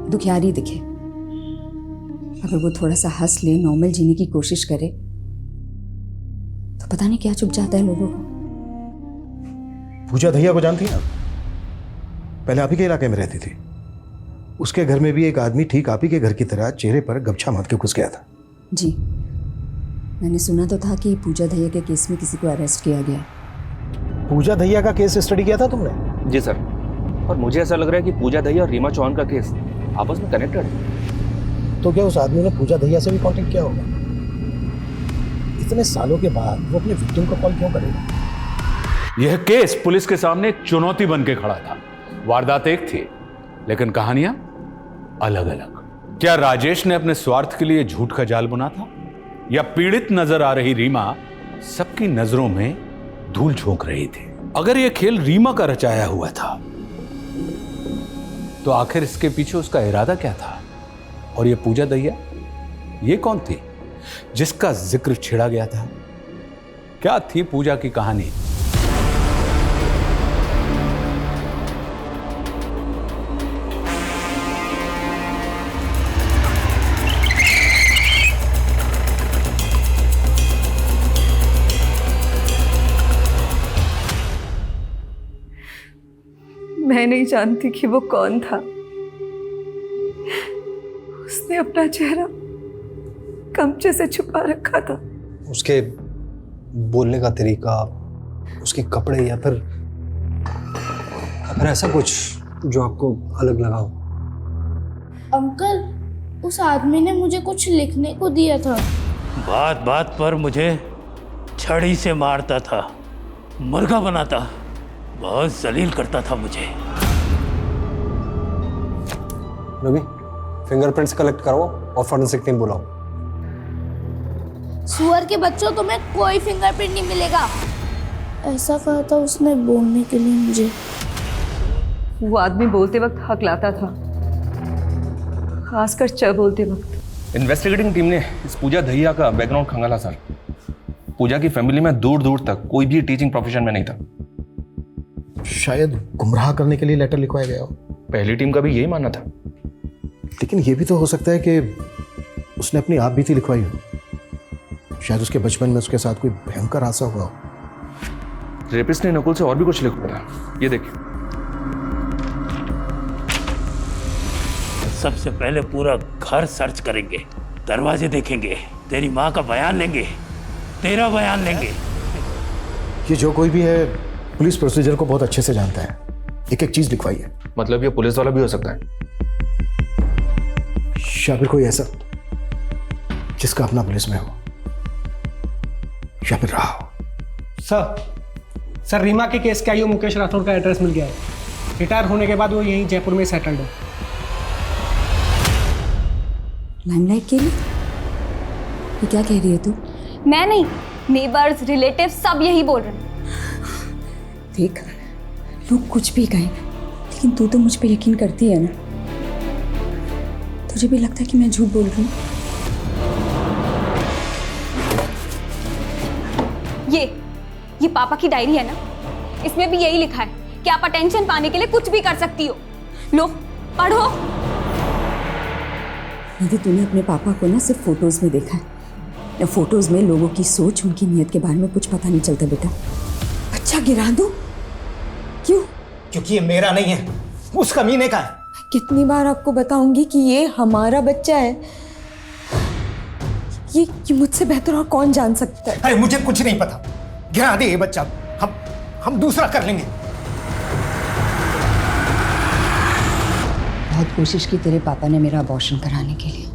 Q: दुखियारी दिखे। अगर वो थोड़ा सा हंस ले, नॉर्मल जीने की कोशिश करे, तो पता नहीं क्या चुप जाता है लोगों को।
R: पूजा दहिया को जानती हैं आप? पहले आप ही के इलाके में रहती थी। उसके घर में भी एक आदमी ठीक आप ही के घर की तरह चेहरे पर गमछा बांध के घुस गया था।
Q: जी, मैंने सुना तो था कि पूजा दहिया के केस में किसी को अरेस्ट किया गया।
R: पूजा दहिया का केस स्टडी किया था तुमने?
T: जी सर, और मुझे ऐसा लग रहा है कि पूजा दहिया और रीमा चौहान का केस आपस में कनेक्टेड है।
R: तो क्या उस आदमी ने पूजा दहिया से भी कांटेक्ट किया होगा? इतने सालों के बाद वो अपने विक्टिम को कॉल क्यों करेगा?
C: यह केस पुलिस के सामने एक चुनौती बन के खड़ा था। वारदात एक थी, लेकिन कहानियां अलग अलग। क्या राजेश ने अपने स्वार्थ के लिए झूठ का जाल बुना था, या पीड़ित नजर आ रही रीमा सबकी नजरों में धूल झोंक रही थी? अगर यह खेल रीमा का रचाया हुआ था, तो आखिर इसके पीछे उसका इरादा क्या था? और यह पूजा दहिया, ये कौन थी जिसका जिक्र छिड़ा गया था? क्या थी पूजा की कहानी?
O: मैं नहीं जानती कि वो कौन था। उसने अपना चेहरा गमछे से छुपा रखा था।
U: उसके बोलने का तरीका, उसके कपड़े, या फिर ऐसा कुछ जो आपको अलग लगा हो?
K: अंकल, उस आदमी ने मुझे कुछ लिखने को दिया था।
V: बात बात पर मुझे छड़ी से मारता था, मुर्गा बनाता, बहुत जलील करता था मुझे।
U: रवि, फिंगरप्रिंट्स कलेक्ट करो और फॉरेंसिक टीम बुलाओ।
K: सुअर के बच्चों, तुम्हें कोई फिंगरप्रिंट नहीं मिलेगा, ऐसा कहा था उसने बोलने के लिए मुझे।
O: वो आदमी बोलते वक्त हकलाता था, खासकर च बोलते वक्त।
T: इन्वेस्टिगेटिंग टीम ने इस पूजा दहिया का बैकग्राउंड खंगाला सर। पूजा की फैमिली में दूर दूर तक कोई भी टीचिंग प्रोफेशन में नहीं था।
R: शायद गुमराह करने के लिए लेटर लिखवाया गया हो।
T: पहली टीम का भी यही मानना था।
R: लेकिन यह भी तो हो सकता है कि उसने अपनी आप बीती लिखवाई हो। शायद उसके बचपन में उसके साथ कोई भयंकर हादसा हुआ हो।
T: रेपिस्ट ने नकुल से और भी कुछ लिखा था, ये देखिए।
V: सबसे पहले पूरा घर सर्च करेंगे, दरवाजे देखेंगे, तेरी माँ का बयान लेंगे, तेरा बयान लेंगे।
R: ये जो कोई भी है पुलिस प्रोसीजर को बहुत अच्छे से जानता है। एक एक चीज लिखवाई है।
T: मतलब ये पुलिस वाला भी हो सकता है,
R: या फिर कोई ऐसा जिसका अपना पुलिस में हो, या फिर रहा हो।
W: सर रीमा के केस के आईओ मुकेश राठौर का एड्रेस मिल गया है। रिटायर होने के बाद वो यहीं जयपुर में सेटल्ड है।
Q: लाइमलाइट के लिए? ये क्या कह रही है तू?
A: मैं नहीं, नेबर्स, रिलेटिव सब यही बोल रहे हैं।
Q: देख, लोग कुछ भी कहें, लेकिन तू तो मुझ पे यकीन करती है ना। तुझे भी लगता है कि मैं झूठ बोल रही हूँ?
A: ये पापा की डायरी है ना, इसमें भी यही लिखा है कि आप अटेंशन पाने के लिए कुछ भी कर सकती हो। लो पढ़ो।
Q: निधि, तूने अपने पापा को ना सिर्फ फोटोज में देखा है, या फोटोज में लोगों की सोच, उनकी नीयत के बारे में कुछ पता नहीं चलता बेटा। बच्चा गिरा दो? क्यों?
U: क्योंकि ये मेरा नहीं है, उस कमीने का है।
Q: कितनी बार आपको बताऊंगी कि ये हमारा बच्चा है। ये मुझसे बेहतर और कौन जान सकता है?
U: अरे मुझे कुछ नहीं पता, गिरा दे ये बच्चा, हम दूसरा कर लेंगे।
Q: बहुत कोशिश की तेरे पापा ने मेरा अबॉर्शन कराने के लिए,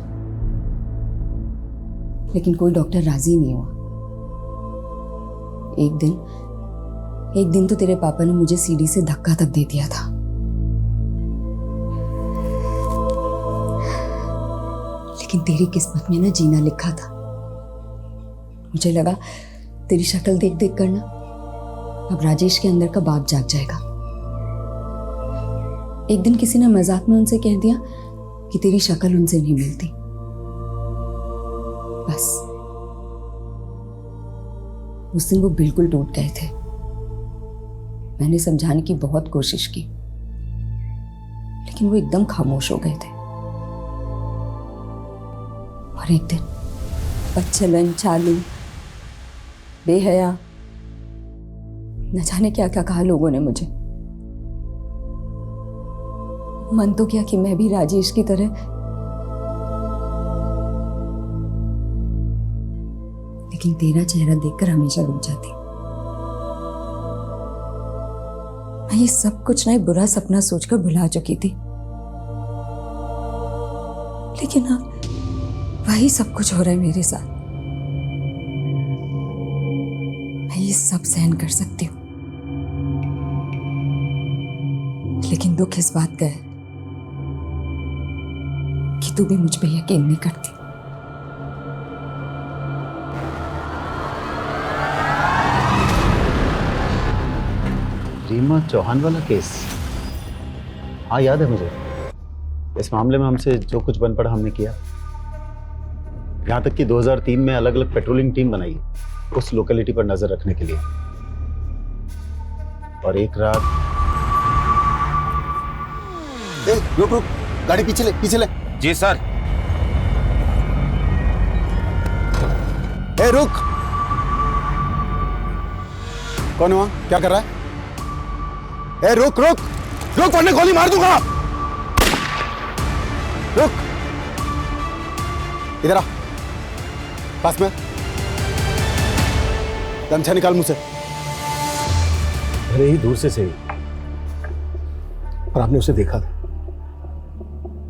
Q: लेकिन कोई डॉक्टर राजी नहीं हुआ। एक दिन तो तेरे पापा ने मुझे सीढ़ी से धक्का तक दे दिया था। लेकिन तेरी किस्मत में ना जीना लिखा था। मुझे लगा तेरी शक्ल देख देख कर ना अब राजेश के अंदर का बाप जाग जाएगा। एक दिन किसी ने मजाक में उनसे कह दिया कि तेरी शक्ल उनसे नहीं मिलती। बस उस दिन वो बिल्कुल टूट गए थे। मैंने समझाने की बहुत कोशिश की, लेकिन वो एकदम खामोश हो गए थे। और एक दिन बदचलन, चालू, बेहया, न जाने क्या क्या कहा लोगों ने मुझे। मन तो किया कि मैं भी राजेश की तरह, लेकिन तेरा चेहरा देखकर हमेशा रुक जाती। मैं ये सब कुछ ना एक बुरा सपना सोचकर भुला चुकी थी, लेकिन अब वही सब कुछ हो रहा है मेरे साथ। मैं ये सब सहन कर सकती हूँ, लेकिन दुख इस बात का है कि तू भी मुझ पे यकीन नहीं करती।
B: रीमा चौहान वाला केस, हाँ याद है मुझे। इस मामले में हमसे जो कुछ बन पड़ा हमने किया। यहाँ तक कि 2003 में अलग अलग पेट्रोलिंग टीम बनाई उस लोकेलिटी पर नजर रखने के लिए। और एक रात रुक रुक, गाड़ी पीछे ले।
J: जी सर।
B: रुक, कौन हुआ? क्या कर रहा है? रुक रुक रुक, वरना गोली मार दूंगा। रुक, इधर आ, पास में। गमछा निकाल मुझसे।
R: भले ही दूर से सही, पर आपने उसे देखा था।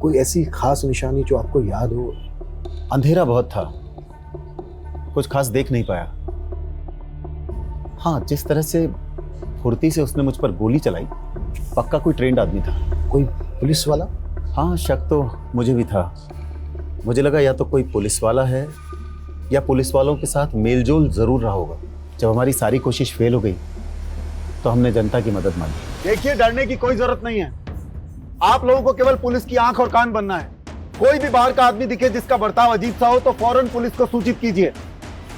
R: कोई ऐसी खास निशानी जो आपको याद हो?
B: अंधेरा बहुत था, कुछ खास देख नहीं पाया। हाँ, जिस तरह से फुर्ती से उसने मुझ पर गोली चलाई, पक्का कोई ट्रेंड आदमी था।
R: कोई पुलिस वाला?
B: हाँ, शक तो मुझे भी था। मुझे लगा या तो कोई पुलिस वाला है या पुलिस वालों के साथ मेलजोल जरूर रहा होगा। जब हमारी सारी कोशिश फेल हो गई तो हमने जनता की मदद मांगी।
E: देखिए, डरने की कोई जरूरत नहीं है। आप लोगों को केवल पुलिस की आंख और कान बनना है। कोई भी बाहर का आदमी दिखे जिसका बर्ताव अजीब सा हो तो फौरन पुलिस को सूचित कीजिए।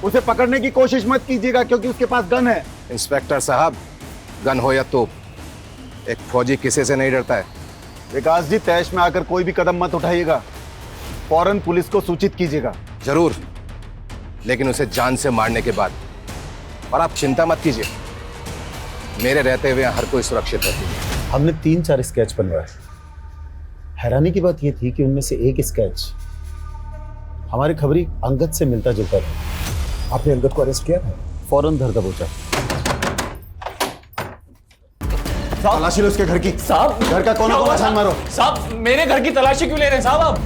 E: उसे पकड़ने की कोशिश मत कीजिएगा क्योंकि उसके पास गन है।
R: इंस्पेक्टर साहब, गन हो या तोप, एक फौजी किसी से नहीं डरता है।
E: विकास जी, तैश में आकर कोई भी कदम मत उठाइएगा, फौरन पुलिस को सूचित कीजिएगा।
R: जरूर, लेकिन उसे जान से मारने के बाद। और आप चिंता मत कीजिए, मेरे रहते हुए हर कोई सुरक्षित है।
B: हमने 3-4 स्केच बनवाए। हैरानी की बात यह थी कि उनमें से एक स्केच हमारे खबरी अंगद से मिलता जुलता था।
R: आपने अंगद को अरेस्ट किया था?
B: फौरन धर दबोचा।
E: तलाशी लो उसके घर की।
G: साहब,
E: घर का कोना कोना छान मारो।
G: साहब, मेरे घर की तलाशी क्यों ले रहे हैं साहब आप?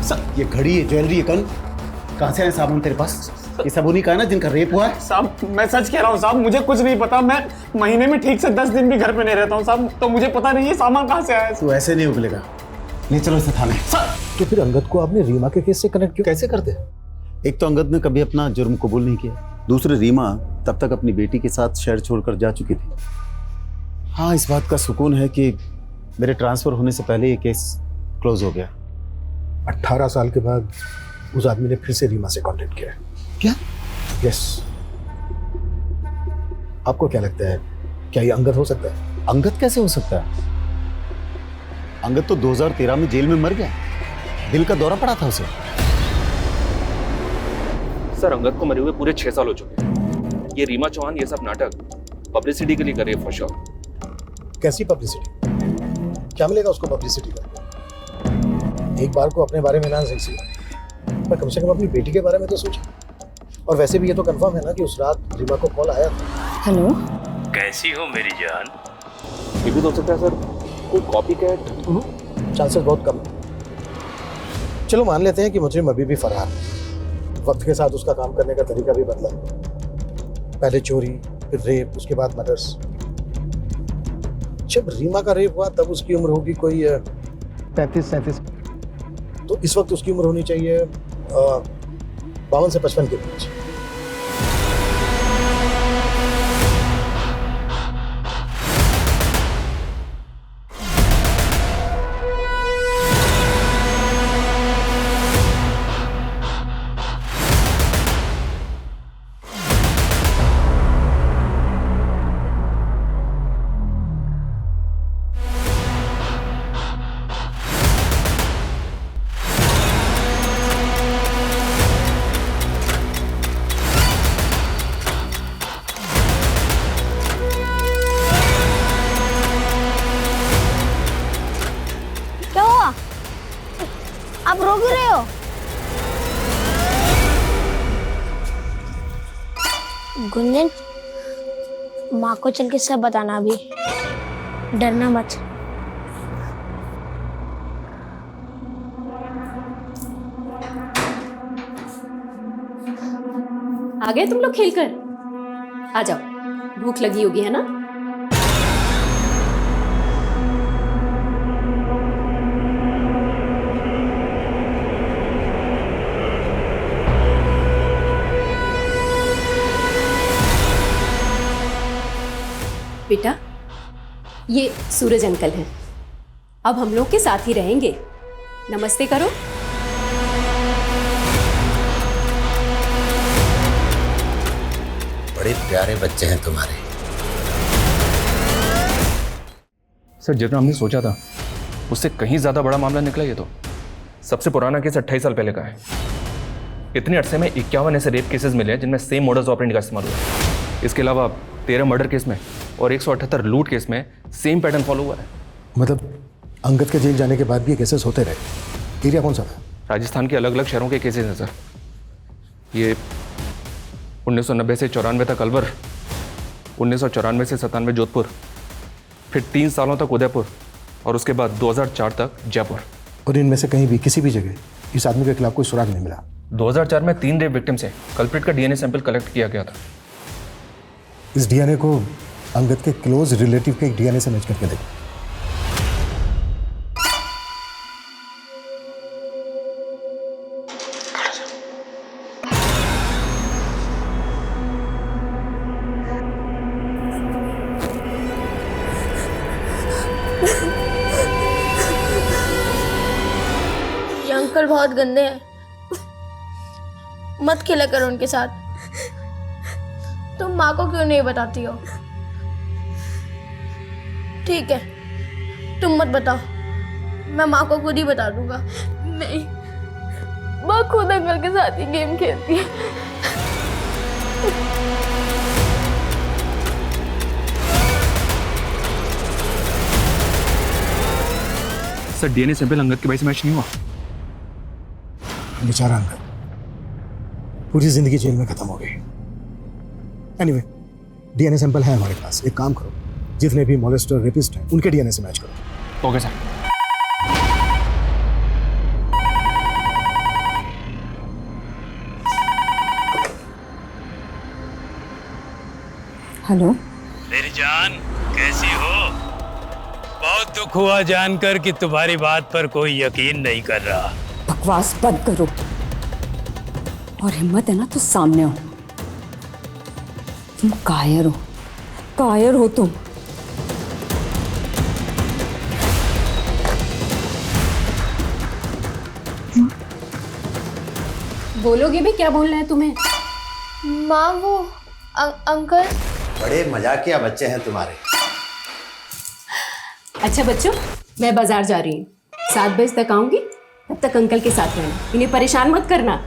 G: साहब,
B: ये घड़ी है, ज्वेलरी है, कल कहां से आए साबुन तेरे पास? ये साबुन ही का है ना जिनका रेप हुआ है?
G: साहब, मैं सच कह रहा हूँ साहब, मुझे कुछ नहीं पता। मैं महीने में ठीक से 10 दिन भी घर पे नहीं रहता हूँ साहब, तो मुझे पता नहीं है सामान कहाँ से आया।
B: तू ऐसे नहीं उगलेगा। ले चलो इसे थाने।
R: तो फिर अंगद को आपने रीमा के केस से कनेक्ट क्यों?
B: कैसे करते? एक तो अंगद ने कभी अपना जुर्म कबूल नहीं किया, दूसरे रीमा तब तक अपनी बेटी के साथ शहर छोड़कर जा चुकी थी। हाँ, इस बात का सुकून है कि मेरे ट्रांसफर होने से पहले ये केस क्लोज हो गया।
R: 18 साल के बाद उस आदमी ने फिर से रीमा से कांटेक्ट किया है।
B: क्या?
R: यस। आपको क्या लगता है, क्या ये अंगद हो सकता है?
B: अंगद कैसे हो सकता है? अंगद तो 2013 में जेल में मर गया, दिल का दौरा पड़ा था उसे।
T: सर, अंगद को मरे हुए पूरे 6 साल हो चुके हैं। ये रीमा चौहान ये सब नाटक पब्लिसिटी के लिए कर रही है फॉर श्योर।
R: कैसी पब्लिसिटी? क्या मिलेगा उसको पब्लिसिटी का? एक बार को अपने बारे में ना सही, पर कम से कम अपनी बेटी के बारे में तो सोचो। और वैसे भी ये तो कंफर्म है ना कि उस रात रीमा को कॉल आया था।
Q: हेलो,
V: कैसी हो मेरी जान?
T: ये भी तो हो सकता है सर, कोई कॉपी कैट।
R: चांसेस बहुत कम है। चलो मान लेते हैं कि मुजरिम अभी भी फरार है। वक्त के साथ उसका काम करने का तरीका भी बदला, पहले चोरी, फिर रेप, उसके बाद मर्डर्स। जब रीमा का रेप हुआ तब उसकी उम्र होगी कोई 35-37, तो इस वक्त उसकी उम्र होनी चाहिए 52 से 55 के बीच।
K: आप रो क्यों रहे हो? गुंजन, माँ को चल के सब बताना अभी, डरना मत।
A: आ गए तुम लोग खेलकर? आ जाओ, भूख लगी होगी है ना? बेटा, ये सूरज अंकल हैं। अब हम लोग के साथ ही रहेंगे। नमस्ते करो।
R: बड़े प्यारे बच्चे हैं तुम्हारे।
T: सर जितना हमने सोचा था उससे कहीं ज्यादा बड़ा मामला निकला। ये तो सबसे पुराना केस 28 साल पहले का है। इतने अरसे में 51 ऐसे रेप केसेस मिले हैं जिनमें सेम मोडस ऑपरेंडी का इस्तेमाल हुआ है। इसके अलावा 13 मर्डर केस में और 178 लूट केस में सेम पैटर्न फॉलो हुआ है।
R: मतलब अंगद के जेल जाने के बाद भी ये केसेस होते रहे। एरिया कौन सा था?
T: राजस्थान के अलग अलग शहरों के केसेस हैं सर। ये 1990 से 94 तक अलवर, 1994 से 97 जोधपुर, फिर 3 सालों तक उदयपुर और उसके बाद 2004 तक जयपुर।
R: और इनमें से कहीं भी किसी भी जगह इस आदमी के खिलाफ कोई सुराग नहीं मिला।
T: 2004 में 3 रेप विक्टिम से कल्प्रिट का डीएनए सैंपल कलेक्ट किया गया था।
R: इस डीएनए को अंगद के क्लोज रिलेटिव के डीएनए से मैच करके देखो।
K: ये अंकल बहुत गंदे हैं, मत खेला करो उनके साथ। तुम माँ को क्यों नहीं बताती हो? ठीक है, तुम मत बताओ, मैं माँ को खुद ही बता दूंगा। नहीं, माँ खुद अंकल के साथ ही गेम खेलती है।
T: सर डीएनए सैंपल अंगद के भाई से मैच नहीं हुआ।
R: बेचारा अंगद पूरी जिंदगी जेल में खत्म हो गई। एनीवे, डीएनए सैंपल है हमारे पास। एक काम करो, जितने भी मॉलेस्टर रेपिस्ट हैं उनके डीएनए से मैच करो।
T: Okay sir.
Q: हेलो,
V: मेरी जान कैसी हो? बहुत दुख हुआ जानकर कि तुम्हारी बात पर कोई यकीन नहीं कर रहा।
Q: बकवास बंद करो और हिम्मत है ना तो सामने आओ। तुम कायर हो तुम।
A: बोलोगे भी? क्या बोलना है तुम्हें?
K: माँ वो अंकल।
R: बड़े मजाकिया बच्चे हैं तुम्हारे।
A: अच्छा बच्चों, मैं बाजार जा रही हूँ, 7 बजे तक आऊंगी। तब तक अंकल के साथ रहना, इन्हें परेशान मत करना।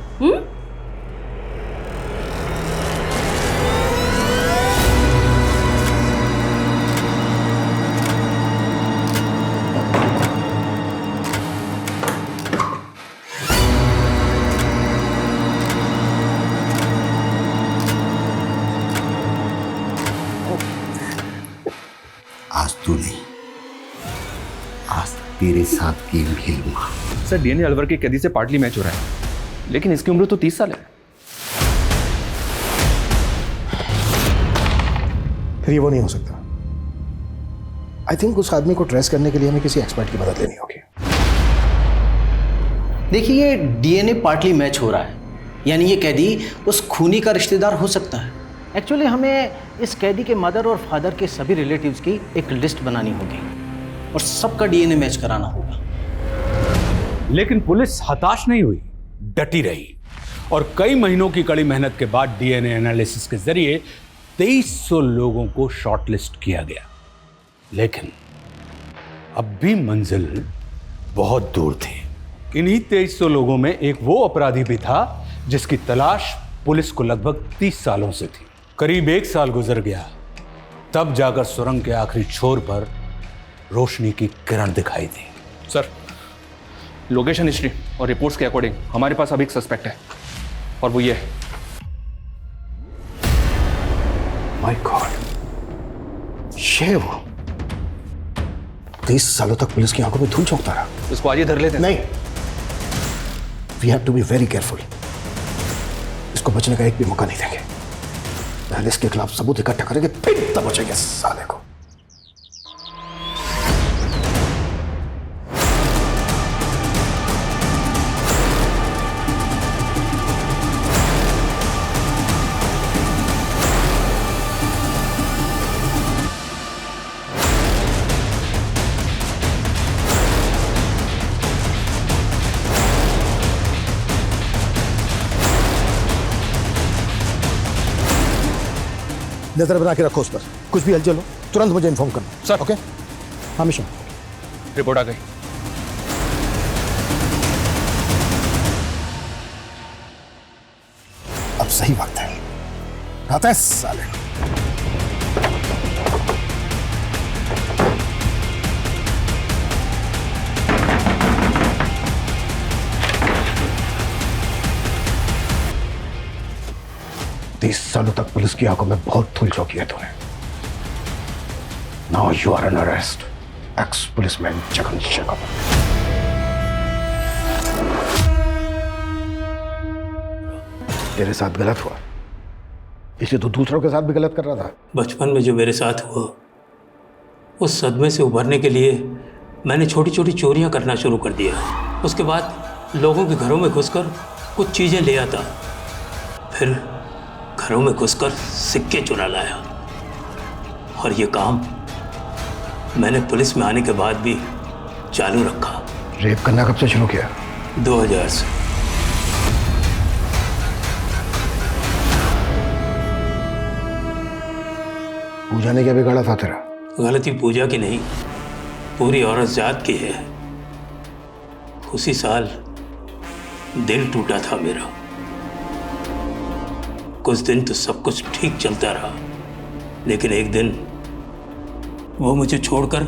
R: तू नहीं, आज तेरे साथ गेम खेलूंगा।
T: सर डीएनए अलवर के कैदी से पार्टली मैच हो रहा है, लेकिन इसकी उम्र तो 30 साल है।
R: फिर ये वो नहीं हो सकता। आई थिंक उस आदमी को ट्रेस करने के लिए हमें किसी एक्सपर्ट की मदद लेनी होगी।
N: देखिए ये डीएनए पार्टली मैच हो रहा है, यानी ये कैदी उस खूनी का रिश्तेदार हो सकता है। एक्चुअली हमें इस कैदी के मदर और फादर के सभी रिलेटिव्स की एक लिस्ट बनानी होगी और सबका डीएनए मैच कराना होगा।
C: लेकिन पुलिस हताश नहीं हुई, डटी रही और कई महीनों की कड़ी मेहनत के बाद डीएनए एनालिसिस के जरिए 2300 लोगों को शॉर्टलिस्ट किया गया। लेकिन अब भी मंजिल बहुत दूर थी। इन्हीं 2300 लोगों में एक वो अपराधी भी था जिसकी तलाश पुलिस को लगभग 30 सालों से थी। करीब 1 साल गुजर गया, तब जाकर सुरंग के आखिरी छोर पर रोशनी की किरण दिखाई दी।
T: सर लोकेशन हिस्ट्री और रिपोर्ट्स के अकॉर्डिंग हमारे पास अभी एक सस्पेक्ट है, और वो ये है।
R: माय गॉड, ये वो 30 सालों तक पुलिस की आंखों में धूल झोंकता रहा।
T: उसको आज ही धर लेते हैं।
R: नहीं, we have to be very careful. इसको बचने का एक भी मौका नहीं देंगे। पहले इसके खिलाफ सबूत इकट्ठा करेंगे, फिर तब बचेंगे साले को। नजर बना के रखो उस पर, कुछ भी हलचल हो तुरंत मुझे इन्फॉर्म करना।
T: सर।
R: ओके, हमेशा।
T: रिपोर्ट आ गई।
R: अब सही वक्त है, आता है साले। तीस सालों तक पुलिस की आंखों में बहुत धूल झोंकी है तूने। Now you are an arrest, ex policeman Jagan Shekhar. तेरे साथ गलत हुआ, इसलिए तो दूसरों के साथ भी गलत कर रहा था।
V: बचपन में जो मेरे साथ हुआ, उस सदमे से उभरने के लिए मैंने छोटी छोटी चोरियां करना शुरू कर दिया। उसके बाद लोगों के घरों में घुसकर कुछ चीज़ें ले आता, फिर घरों में घुसकर सिक्के चुरा लाया। और ये काम मैंने पुलिस में आने के बाद भी चालू रखा।
R: रेप करना कब से शुरू किया?
V: 2000 से।
R: पूजा ने क्या बिगाड़ा था तेरा?
V: गलती पूजा की नहीं, पूरी औरत जात की है। उसी साल दिल टूटा था मेरा। कुछ दिन तो सब कुछ ठीक चलता रहा, लेकिन एक दिन वो मुझे छोड़कर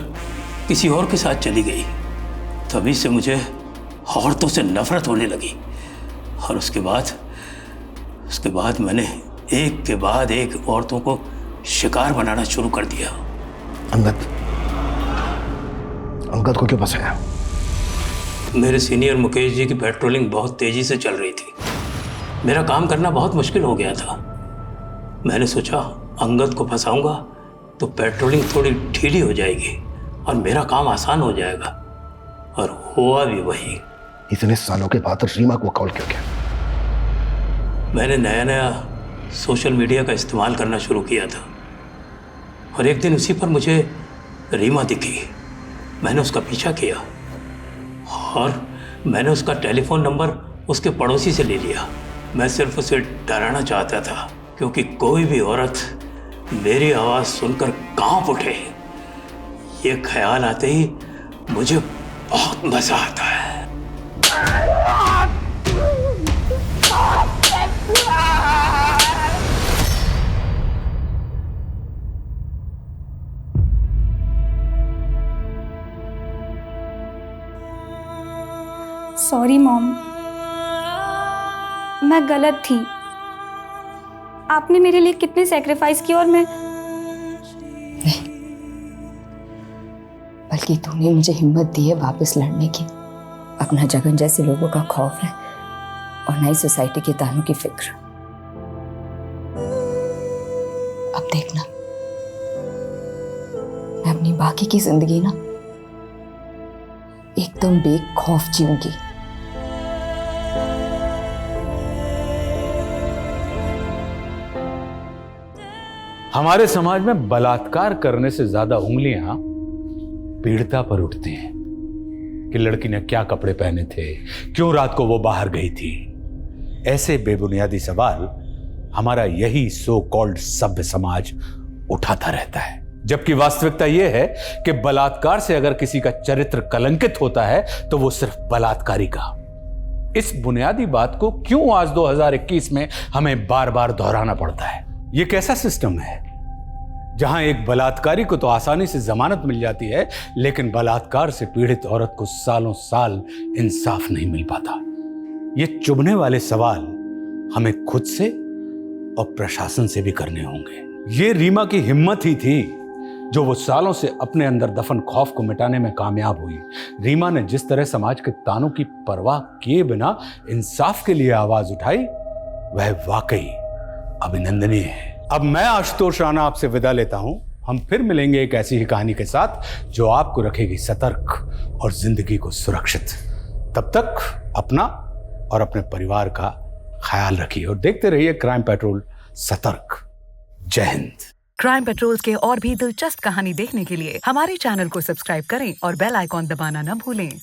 V: किसी और के साथ चली गई। तभी से मुझे औरतों से नफरत होने लगी। और उसके बाद मैंने एक के बाद एक औरतों को शिकार बनाना शुरू कर दिया।
R: अंगद को क्यों फंसाया?
V: मेरे सीनियर मुकेश जी की पेट्रोलिंग बहुत तेजी से चल रही थी। मेरा काम करना बहुत मुश्किल हो गया था। मैंने सोचा अंगद को फंसाऊंगा तो पेट्रोलिंग थोड़ी ढीली हो जाएगी और मेरा काम आसान हो जाएगा। और हुआ भी वही।
R: इतने सालों के बाद रीमा को कॉल क्यों किया?
V: मैंने नया सोशल मीडिया का इस्तेमाल करना शुरू किया था और एक दिन उसी पर मुझे रीमा दिखी। मैंने उसका पीछा किया और मैंने उसका टेलीफोन नंबर उसके पड़ोसी से ले लिया। मैं सिर्फ उसे डराना चाहता था, क्योंकि कोई भी औरत मेरी आवाज़ सुनकर कांप उठे, ये ख्याल आते ही मुझे बहुत मजा आता है।
F: सॉरी मॉम, मैं गलत थी। आपने मेरे लिए कितने सेक्रीफाइस किए और मैं
Q: कि तूने मुझे हिम्मत दी है वापस लड़ने की। अब ना जगन जैसे लोगों का खौफ है और ना ही सोसाइटी के तानों की फिक्र। अब देखना मैं अपनी बाकी की जिंदगी ना एकदम बेखौफ जीऊंगी।
C: हमारे समाज में बलात्कार करने से ज्यादा उंगलियां पीड़िता पर उठती हैं कि लड़की ने क्या कपड़े पहने थे, क्यों रात को वो बाहर गई थी। ऐसे बेबुनियादी सवाल हमारा यही सो कॉल्ड सभ्य समाज उठाता रहता है, जबकि वास्तविकता यह है कि बलात्कार से अगर किसी का चरित्र कलंकित होता है तो वो सिर्फ बलात्कारी का। इस बुनियादी बात को क्यों आज 2021 में हमें बार बार दोहराना पड़ता है? ये कैसा सिस्टम है जहां एक बलात्कारी को तो आसानी से जमानत मिल जाती है, लेकिन बलात्कार से पीड़ित औरत को सालों साल इंसाफ नहीं मिल पाता? ये चुभने वाले सवाल हमें खुद से और प्रशासन से भी करने होंगे। ये रीमा की हिम्मत ही थी जो वो सालों से अपने अंदर दफन खौफ को मिटाने में कामयाब हुई। रीमा ने जिस तरह समाज के तानों की परवाह किए बिना इंसाफ के लिए आवाज उठाई, वह वाकई अभिनंदनीय है। अब मैं आशुतोष राणा आपसे विदा लेता हूं। हम फिर मिलेंगे एक ऐसी ही कहानी के साथ जो आपको रखेगी सतर्क और जिंदगी को सुरक्षित। तब तक अपना और अपने परिवार का ख्याल रखिए और देखते रहिए क्राइम पेट्रोल सतर्क। जय हिंद।
F: क्राइम पेट्रोल के और भी दिलचस्प कहानी देखने के लिए हमारे चैनल को सब्सक्राइब करें और बेल आइकॉन दबाना न भूलें।